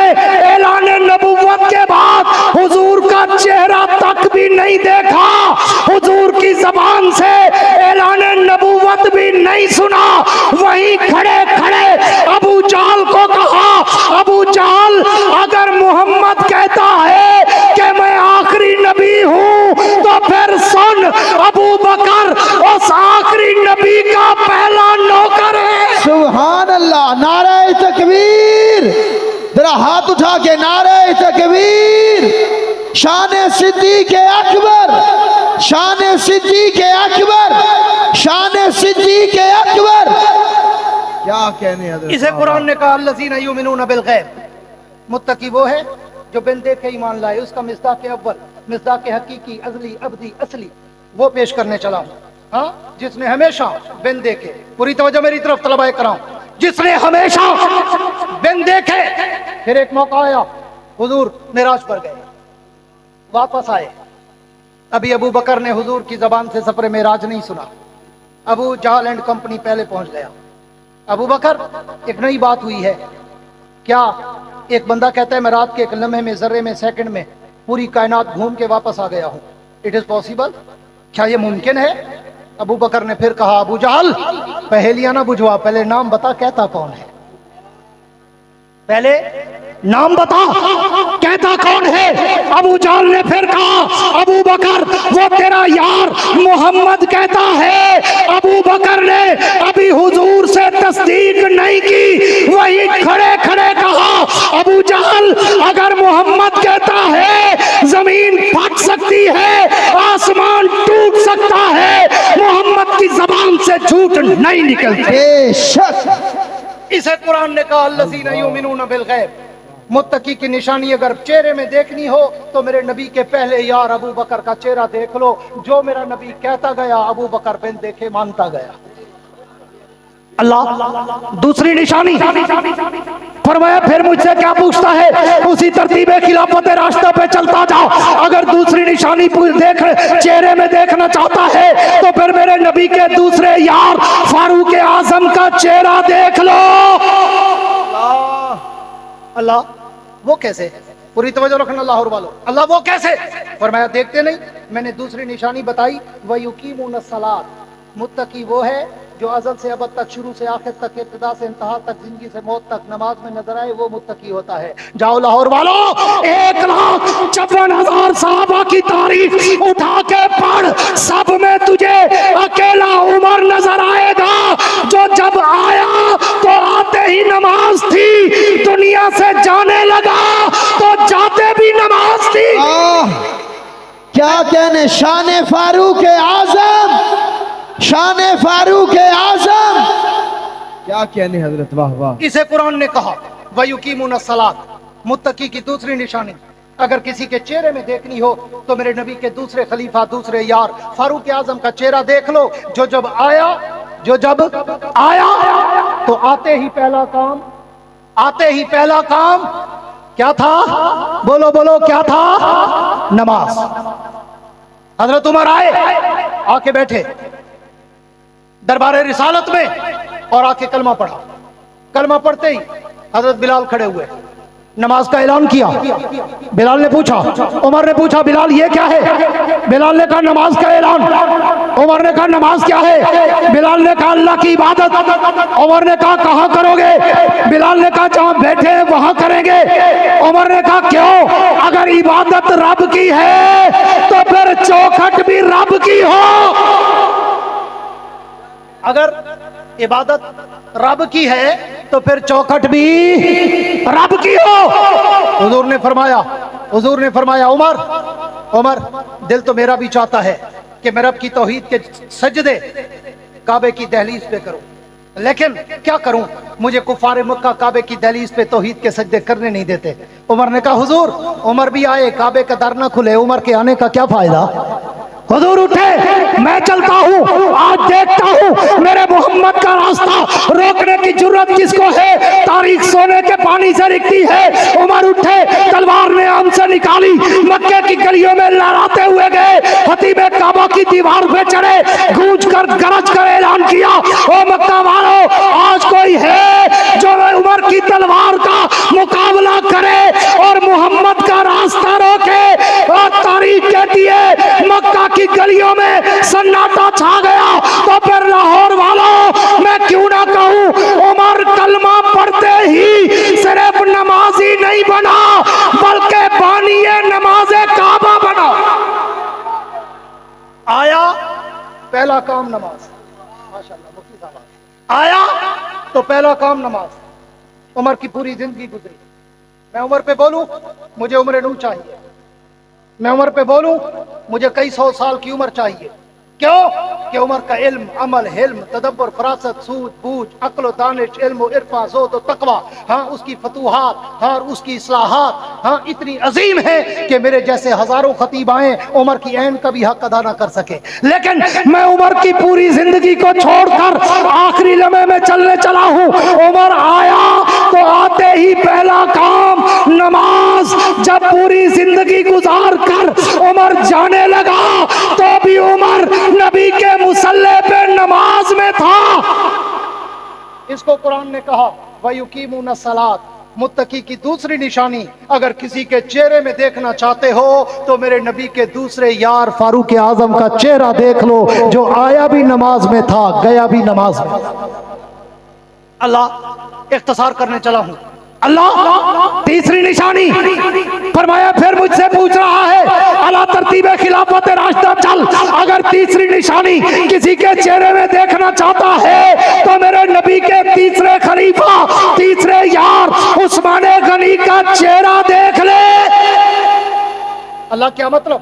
ऐलान नबुव्वत के बाद हुजूर का चेहरा तक भी नहीं देखा, हुजूर की जबान से ऐलान नबुव्वत भी नहीं सुना। वहीं खड़े खड़े अबू जहल को कहा, अबू जहल अगर मोहम्मद कहता है कि मैं आखिरी नबी हूं, तो फिर सुन, अबू बकर उस आखिरी नबी का पहला नौकर है। सुभान अल्लाह। नारे तकबीर। जरा हाथ उठा के नारे तकबीर। शान सिद्दीक़ अकबर, शान सिद्दीक़ अकबर, शान सिद्दीक़ अकबर। क्या कहने हज़रत। इसे कुरान ने कहा अल्लज़ीना युमिनूना बिल गैब, मुत्तकी वो है जो बिन देखे ईमान लाए। उसका मिस्दाक़ अव्वल, मिस्दाक़ हकीकी, अज़ली, अब्दी, असली वो पेश करने चला हूं। हाँ, जिसने हमेशा बिन देखे, पूरी तवज्जो मेरी तरफ तलबा कराम, जिसने हमेशा बिन देखे। फिर एक मौका आया, हुजूर मिराज पर गए, वापस आए, अभी अबू बकर ने हुजूर की जबान से सफर मिराज नहीं सुना। अबू जहल एंड कंपनी पहले पहुंच गया। अबू बकर एक नई बात हुई है क्या? एक बंदा कहता है मैं रात के एक लम्हे में, जर्रे में, सेकंड में पूरी कायनात घूम के वापस आ गया हूं। It is possible? क्या ये मुमकिन है? अबू बकर ने फिर कहा, अबू जहल पहेलियां ना बुझवा, पहले नाम बता कहता कौन है, पहले नाम बता कहता कौन है। अबू जहल ने फिर कहा, अबू बकर वो तेरा यार मोहम्मद कहता है। अबू बकर ने अभी हुजूर से तस्दीक नहीं की, वही खड़े खड़े कहा, अबू जहल अगर मोहम्मद के सकती है, आसमान टूट सकता है, मोहम्मद की जबान से झूठ नहीं निकलता। बेशक इसे कुरान ने कहा अल्लज़ीना युमिनूना बिल गैब, मुत्तकी की निशानी अगर चेहरे में देखनी हो तो मेरे नबी के पहले यार अबू बकर का चेहरा देख लो। जो मेरा नबी कहता गया अबू बकर बिन देखे मानता गया। अल्लाह दूसरी निशानी फरमाया, फिर मुझसे क्या पूछता है, उसी तरतीब खिलाफत रास्ते पे चलता जाओ। अगर दूसरी निशानी देख चेहरे में देखना चाहता है तो फिर मेरे नबी के दूसरे यार फारूक आजम का चेहरा देख लो। अल्लाह वो कैसे? पूरी तवज्जो रखना अल्लाह वालों। अल्लाह वो कैसे? फरमाया देखते नहीं, मैंने दूसरी निशानी बताई, व युकीमून सलात, मुत्तकी वो है जो अज़ल से अबद तक, शुरू से आखिर तक, इब्तिदा से इंतहा तक, जिंदगी से मौत तक नमाज में नजर आए, वो मुत्तकी होता है। जाओ लाहौर वालों, 1,54,000 सहाबा की तारीख उठा के पढ़, सब में तुझे अकेला उमर नजर आएगा, जो जब आया तो आते ही नमाज थी, दुनिया से जाने लगा तो जाते भी नमाज थी। क्या कहने, शान फारूक आजम, शान फारूक आजम, क्या कहने हजरत, वाह वाह। इसे कुरान ने कहा वयुकीमुन सलात, मुत्तकी की दूसरी निशानी अगर किसी के चेहरे में देखनी हो तो मेरे नबी के दूसरे खलीफा, दूसरे यार फारूक आजम का चेहरा देख लो, जो जब आया तो आते ही पहला काम क्या था? बोलो बोलो, क्या था? नमाज। हजरत उमर आए, आके बैठे दरबार रिसालत में और आके कलमा पढ़ा। कलमा पढ़ते ही हजरत बिलाल खड़े हुए, नमाज का ऐलान किया। बिलाल ने पूछा, उमर ने पूछा, बिलाल ये क्या है? बिलाल ने कहा नमाज का ऐलान। उमर ने कहा नमाज क्या है? बिलाल ने कहा अल्लाह की इबादत। उमर ने कहा कहाँ करोगे? बिलाल ने कहा जहाँ बैठे हैं वहां करेंगे। उमर ने कहा क्यों? अगर इबादत रब की है तो फिर चौखट भी रब की हो। अगर इबादत रब की है तो फिर चौखट भी रब की हो। हुजूर ने फरमाया उमर, दिल तो मेरा भी चाहता है कि मैं रब की तौहीद के सजदे काबे की दहलीज पे करूं, लेकिन क्या करूं, मुझे कुफारे मक्का काबे की दहलीज पे तौहीद के सजदे करने नहीं देते। उमर ने कहा हुजूर, उमर भी आए, काबे का दर ना खुले, उमर के आने का क्या फायदा? हुजूर उठे, मैं चलता हूँ, आज देखता हूँ मेरे मोहम्मद का रास्ता रोकने की जरूरत किसको है? तारीख सोने के पानी से लिखती है। उमर उठे, तलवार ने आम से निकाली, मक्के की गलियों में लहराते हुए गए, खतीबे काबा की दीवार पे चढ़े, गूंज कर गरज कर ऐलान किया, ओ मक्का वालों, आज कोई है जो उमर की तलवार का मुकाबला करे और मोहम्मद का रास्ता रोके? और तारीख कहती है मक्का की गलियों में सन्नाटा छा गया। तो फिर लाहौर वालों, मैं क्यों ना कहूं, उमर कलमा पढ़ते ही सिर्फ नमाजी नहीं बना, बल्कि बानिए नमाज़े काबा बना। आया पहला काम नमाज, माशाअल्लाह मुफ्ती साहब, आया तो पहला काम नमाज। उमर की पूरी जिंदगी गुजरी। मैं उमर पे बोलूं, मुझे उम्र नूह चाहिए। मैं उमर पे बोलूं, मुझे कई 100 साल की उम्र चाहिए। क्यों? कि उमर का इल्म, अमल, हिल्म, तदब्बर, फरासत, सूझ बूझ, अक्ल, दानिश, इल्म, इरफा, ज़ोद, तकवा, हाँ उसकी फतूहात, हाँ उसकी इस्लाहात, हाँ इतनी अजीम है कि मेरे जैसे हजारों खतीब आए उमर की ऐन का भी हक अदा ना कर सके। लेकिन मैं उमर की पूरी जिंदगी को छोड़कर आखिरी लम्हे में चलने चला हूँ। उमर आया तो आते ही पहला काम नमाज। जब पूरी जिंदगी गुजार कर उमर जाने लगा तो भी उमर नबी के मुसल्ले पे नमाज में था। इसको कुरान ने कहा वयुकीमुन सलात, मुत्तकी की दूसरी निशानी अगर किसी के चेहरे में देखना चाहते हो तो मेरे नबी के दूसरे यार फारूक आजम का चेहरा देख लो, जो आया भी नमाज में था, गया भी नमाज में। अल्लाह इख्तिसार करने चला हूं। अल्लाह तीसरी निशानी फरमाया, फिर मुझसे पूछ रहा है अला तरतीबे खिलाफत रास्ता चल। अगर तीसरी निशानी किसी के चेहरे में देखना चाहता है तो मेरे नबी के तीसरे खलीफा, तीसरे यार उस्मान गनी का चेहरा देख ले। अल्लाह क्या मतलब?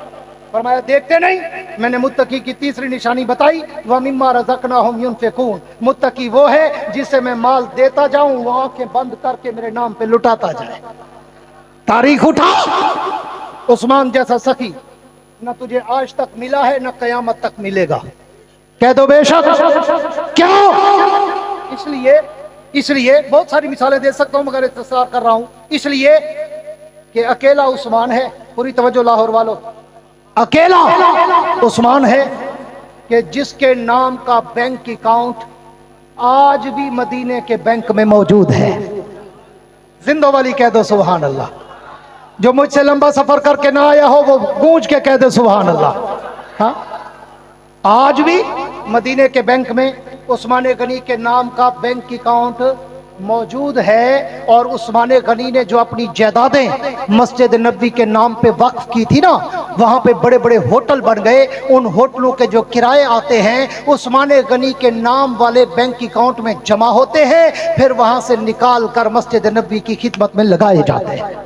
फरमाया देखते नहीं, मैंने मुत्तकी की तीसरी निशानी बताई, वह मिम्मा रज़क़नाहुम युनफ़िक़ून, मुत्तकी वो है जिसे मैं माल देता जाऊं, वो आंखें बंद करके मेरे नाम पे लुटाता जाए। तारीख उठा। उस्मान जैसा सखी न तुझे आज तक मिला है, न कयामत तक मिलेगा। कह दो बेशक। क्यों? इसलिए बहुत सारी मिसालें दे सकता हूं मगर इख्तिसार कर रहा हूं, इसलिए कि अकेला उस्मान है, पूरी तवज्जो लाहौर वालों, अकेला उस्मान है कि जिसके नाम का बैंक अकाउंट आज भी मदीने के बैंक में मौजूद है। जिंदो वाली कह दो सुभान अल्लाह। जो मुझसे लंबा सफर करके ना आया हो वो गूंज के कह दे सुभान अल्लाह। हाँ, आज भी मदीने के बैंक में उस्मान गनी के नाम का बैंक अकाउंट मौजूद है। और उस्मान गनी ने जो अपनी जायदादें मस्जिद नबी के नाम पे वक्फ की थी ना, वहां पे बड़े बड़े होटल बन गए। उन होटलों के जो किराए आते हैं उस्मान गनी के नाम वाले बैंक अकाउंट में जमा होते हैं, फिर वहां से निकाल कर मस्जिद नबी की खिदमत में लगाए जाते हैं।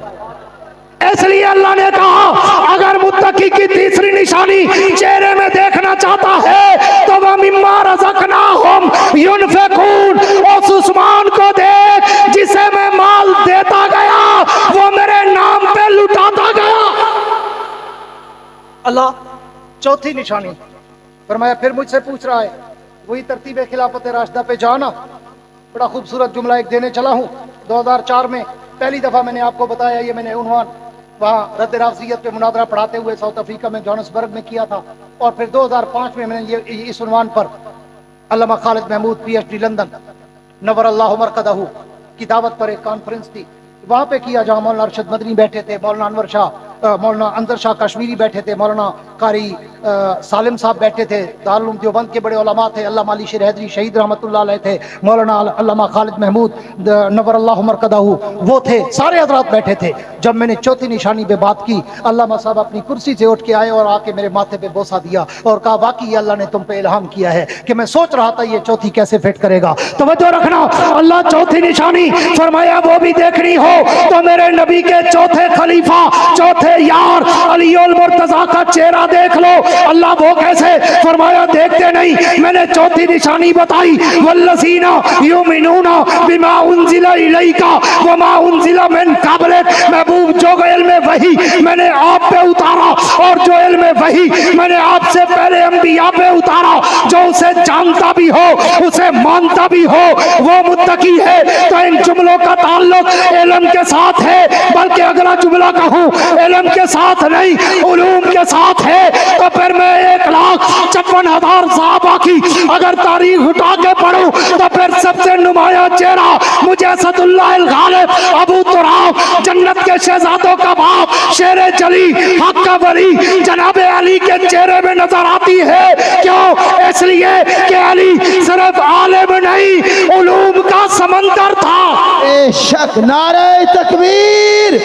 इसलिए अल्लाह ने कहा अगर मुत्तकी की तीसरी निशानी चेहरे में देखना चाहता है तो वह मिम्मा रज़क़नाहुम युनफ़िक़ून, उस उस्मान को देख जिसे मैं माल देता गया वो मेरे नाम पे लुटाता गया। अल्लाह चौथी निशानी फरमाया, फिर मुझसे पूछ रहा है वही तरतीब खिलाफत राशिदा पे जाना। बड़ा खूबसूरत जुमला एक देने चला हूँ। 2004 में पहली दफा मैंने आपको बताया, ये मैंने उन्वान वहाँ रद्द राफ़ज़ियत पे मुनाज़रा पढ़ाते हुए साउथ अफ्रीका में जोहान्सबर्ग में किया था। और फिर 2005 में मैंने ये इस उन्वान पर अल्लामा खालिद महमूद PhD लंदन नवर अल्लाह मरकदहू की दावत पर एक कॉन्फ्रेंस थी, वहाँ पे किया जहाँ मौलाना अरशद मदनी बैठे थे, मौलाना अनवर शाह, मौलाना अंदर शाह कश्मीरी बैठे थे, मौलाना कारी सालिम साहब बैठे थे, दारुल उलूम देवबंद के बड़े उलमा थे, अल्लामा अली शेर हैदरी शहीद रहमतुल्लाह अलैह थे, मौलाना अल्लामा खालिद महमूद नवर अल्लाह मरकदहू वो थे, सारे हज़रात बैठे थे। जब मैंने चौथी निशानी पे बात की, अल्लामा साहब अपनी कुर्सी से उठ के आए और आके मेरे माथे पे बोसा दिया और कहा वाकई अल्लाह ने तुम पे इल्हाम किया है। कि मैं सोच रहा था ये चौथी कैसे फिट करेगा। तवज्जो रखना, अल्लाह चौथी निशानी फरमाया वो भी देखनी हो तो मेरे नबी के चौथे खलीफा, चौथे यार अली उल मुर्तजा का चेहरा देख लो। अल्लाह वो कैसे? फरमाया देखते नहीं, मैंने चौथी निशानी बताई, वल्लज़ीना युमिनूना बिमा उनज़िला इलैका वमा उनज़िला मिन क़ब्लिक, महबूब जो इल्म वही मैंने आप पे उतारा और जो इल्म वही मैंने आपसे पहले अंबिया पे उतारा, जो उसे जानता भी हो उसे मानता भी हो वो मुत्तकी है। तो इन जुमलों का ताल्लुक इल्म के साथ है, बल्कि अगला जुमला कहूँ इल्म के साथ नहीं उलूम के साथ है। तो फिर मैं 1,56,000 सहाबा की अगर तारीख उठा के पढ़ूं तो फिर सबसे नुमाया चेहरा मुझे असदुल्लाह अल गालिब अबू तुराब जन्नत के शहजादों का बाप शेरे जली हक का वली जनाबे अली के चेहरे में नजर आती है। क्यों? इसलिए कि अली सिर्फ आलिम नहीं उलूम का समंदर था। बेशक। नारे तकबीर,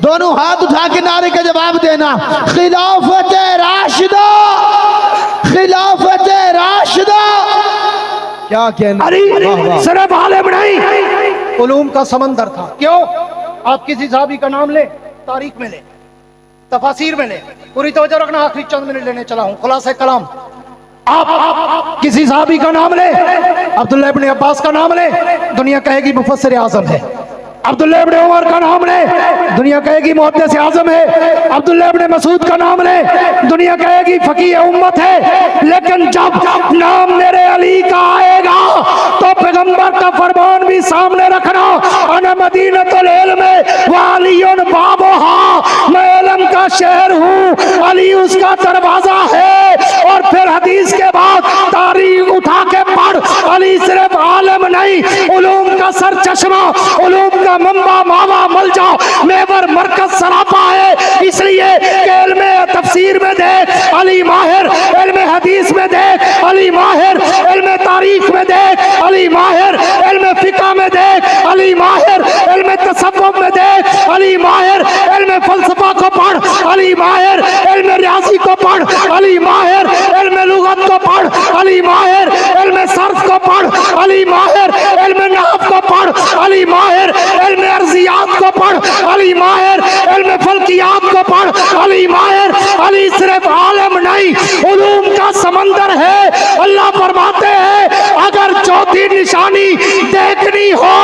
दोनों हाथ उठा के नारे का जवाब देना। खिलाफत राशिदा, खिलाफत राशिदा। क्या कहना? अली सिर्फ आलिम नहीं उलूम का समंदर था। क्यों? आप किसी साहबी का नाम ले, तारीख में ले, तफासीर में ले, पूरी तवज्जो रखना, आखिरी चंद मिनट लेने चला हूं, खुलासा कलाम। आप किसी साहबी का नाम ले, अब्दुल्लाह इब्ने अब्बास का नाम ले, दुनिया कहेगी मुफस्सिर आज़म है। अब्दुल्लाह इब्ने उमर का नाम ले, दुनिया कहेगी मुहद्दिस आज़म है। अब्दुल्लाह इब्ने मसूद का नाम ले, दुनिया कहेगी फकीह उम्मत है। लेकिन जब नाम मेरे अली का आएगा तो पैगंबर का फरमान भी सामने रखना, अना मदीनतुल इल्म व अलीयुन बाबुहा, मैं इल्म का शहर हूँ, अली उसका दरवाजा है। और फिर हदीस के बाद तारीख उठा के पढ़, अली सिर्फ आलम नहीं उलूम का सर चश्मा, उलूम का मंबा मावा मलजा मेवर मरकज सरापा है। इसलिए इल्मे तफसीर में देख अली माहिर, इल्मे हदीस में देख अली माहिर, इल्मे तारीख में देख अली माहिर, इल्मे फिक़ह में देख अली माहिर, इल्मे तसव्वुफ में देख अली माहिर, इल्मे फलसफा को पढ़ अली माहिर, इल्मे रियाजी को पढ़ अली माहिर, इल्मे लुगत को पढ़ अली माहिर, इल्मे सर्फ को पढ़ अली माहिर, इल्मे नहव को पढ़ अली माहिर, इल्मे अर्जियात को पढ़ अली माहिर, इल्मे फल्कियात को पढ़ अली माहिर, अली सिर्फ आलम नहीं, उलूम का समंदर है। अल्लाह फरमाते हैं अगर चौथी निशानी देखनी हो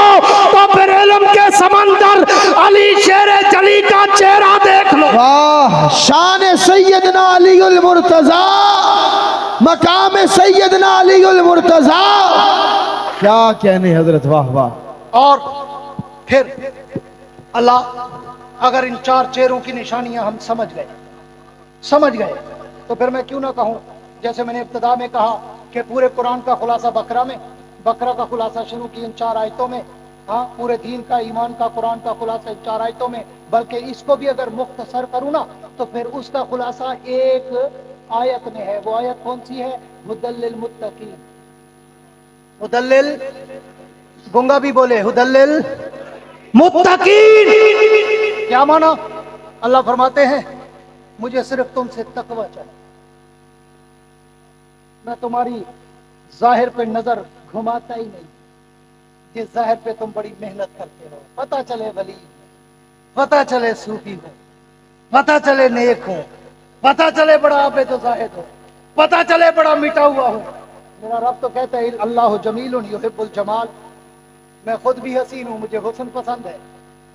तो फिर इल्म के समंदर अली शेर जली का चेहरा देख लो। वाह, शान सैयदना अली उल मुर्तजा, मकाम सैयदना अली उल मुर्तजा, क्या कहने हजरत, वाह वाह। और फिर अल्लाह अगर इन 4 चेहरों की निशानियां हम समझ गए तो फिर मैं क्यों ना कहूं, जैसे मैंने इब्तिदा में कहा कि पूरे कुरान का खुलासा बकरा का खुलासा शुरू की इन 4 आयतों में। हाँ, पूरे दीन का, ईमान का, कुरान का खुलासा इन 4 आयतों में। बल्कि इसको भी अगर मुख्तसर करूं ना तो फिर उसका खुलासा एक आयत में है। वो आयत कौन सी है? हुदल्लिल मुत्तकीन। हुदल्लिल, गुंगा भी बोले हुदल्लिल मुत्तकीन। क्या माना? अल्लाह फरमाते हैं मुझे सिर्फ तुमसे तकवा चाहिए। मैं तुम्हारी जाहिर पे नजर घुमाता ही नहीं, जिस जाहिर पे तुम बड़ी मेहनत करते हो। पता चले वली हो, पता चले सूफी हो, पता चले नेक हो, पता चले बड़ा आबिद ज़ाहिद हो, पता चले बड़ा मिटा हुआ हो। मेरा रब तो कहता है अल्लाह जमीलुन युहिब्बुल जमाल। मैं खुद भी हसीन हूँ, मुझे हुस्न पसंद है।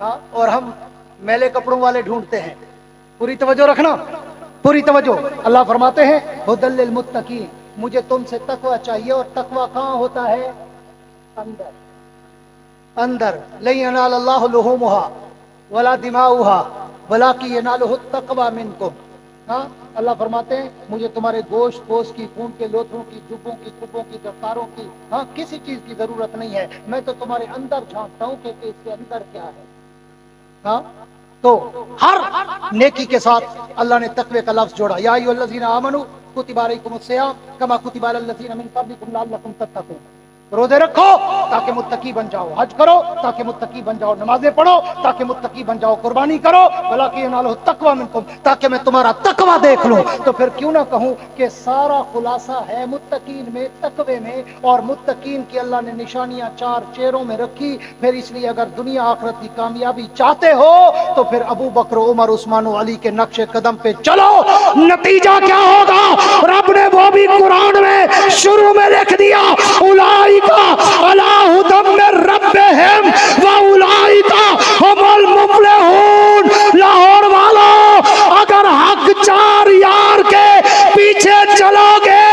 हाँ, और हम मैले कपड़ों वाले ढूंढते हैं। पूरी तवज्जो रखना, पूरी तवज्जो। अल्लाह फरमाते हैं हुदल्लिल मुत्तकीन, मुझे तुमसे तकवा चाहिए। और तकवा कहाँ होता है? अंदर, अंदर। लन यनालल्लाहु लुहूमुहा वला दिमाउहा वलाकिन यनालुहु तक़वा मिनकुम। हाँ, अल्लाह फरमाते हैं मुझे तुम्हारे गोश्त पोस्ट की, खून के लोथों की, जुब्बों की, कुब्बों की, दफ्तारों की, हाँ, किसी चीज की जरूरत नहीं है। मैं तो तुम्हारे अंदर झांकता हूँ कि इसके अंदर क्या है। हाँ, तो हर नेकी के साथ अल्लाह ने तकवे का लफ्ज जोड़ा। या अय्युहल्लज़ीना आमनू कुतिबा अलैकुमुस सियाम कमा कुतिबा अलल लज़ीना मिन क़ब्लिकुम लअल्लकुम तत्तक़ून। रोजे रखो ताकि मुत्तकी बन जाओ, हज करो ताकि मुत्तकी बन जाओ, नमाजें पढ़ो ताकि मुत्तकी बन जाओ, कुर्बानी करो वलाकिन यनालुहु तक़वा मिनकुम, ताकि मैं तुम्हारा तकवा देख लूं। तो फिर क्यों ना कहूं कि सारा खुलासा है मुत्तकीन में, तकवे में। और मुत्तकीन की अल्लाह ने निशानियां 4 चेहरों में रखी। फिर इसलिए अगर दुनिया आखिरत की कामयाबी चाहते हो तो फिर अबू बकर, उमर, उस्मान, अली के नक्शे कदम पे चलो। नतीजा क्या होगा? रब ने वो भी कुरान में शुरू में लिख दिया, उलाइका अला हुदम मिर रब्बिहिम व उलाइका हुमुल मुफ्लिहून। लाहौर वालों, अगर हक 4 यार के पीछे चलोगे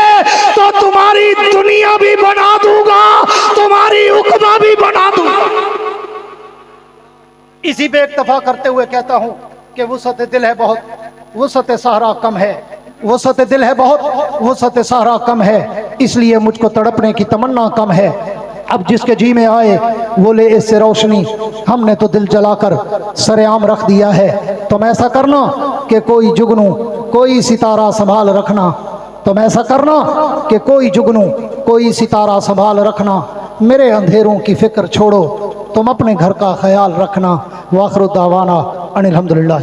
तो तुम्हारी दुनिया भी बना दूंगा, तुम्हारी उकबा भी बना दूंगा। इसी पे इक्तफा करते हुए कहता हूं कि वुसअत दिल है बहुत, वुसअत सहरा कम है। वुसअत दिल है बहुत, वुसअत सहरा कम है। इसलिए मुझको तड़पने की तमन्ना कम है। अब जिसके जी में आए वो ले इससे रोशनी। हमने तो दिल जलाकर सरेआम रख दिया है। तुम ऐसा करना कि कोई जुगनू, कोई सितारा संभाल रखना। तुम ऐसा करना कि कोई जुगनू, कोई सितारा संभाल रखना। मेरे अंधेरों की फिक्र छोड़ो, तुम अपने घर का ख्याल रखना। वाखिर दावाना अनिल हम्दुलिल्लाह।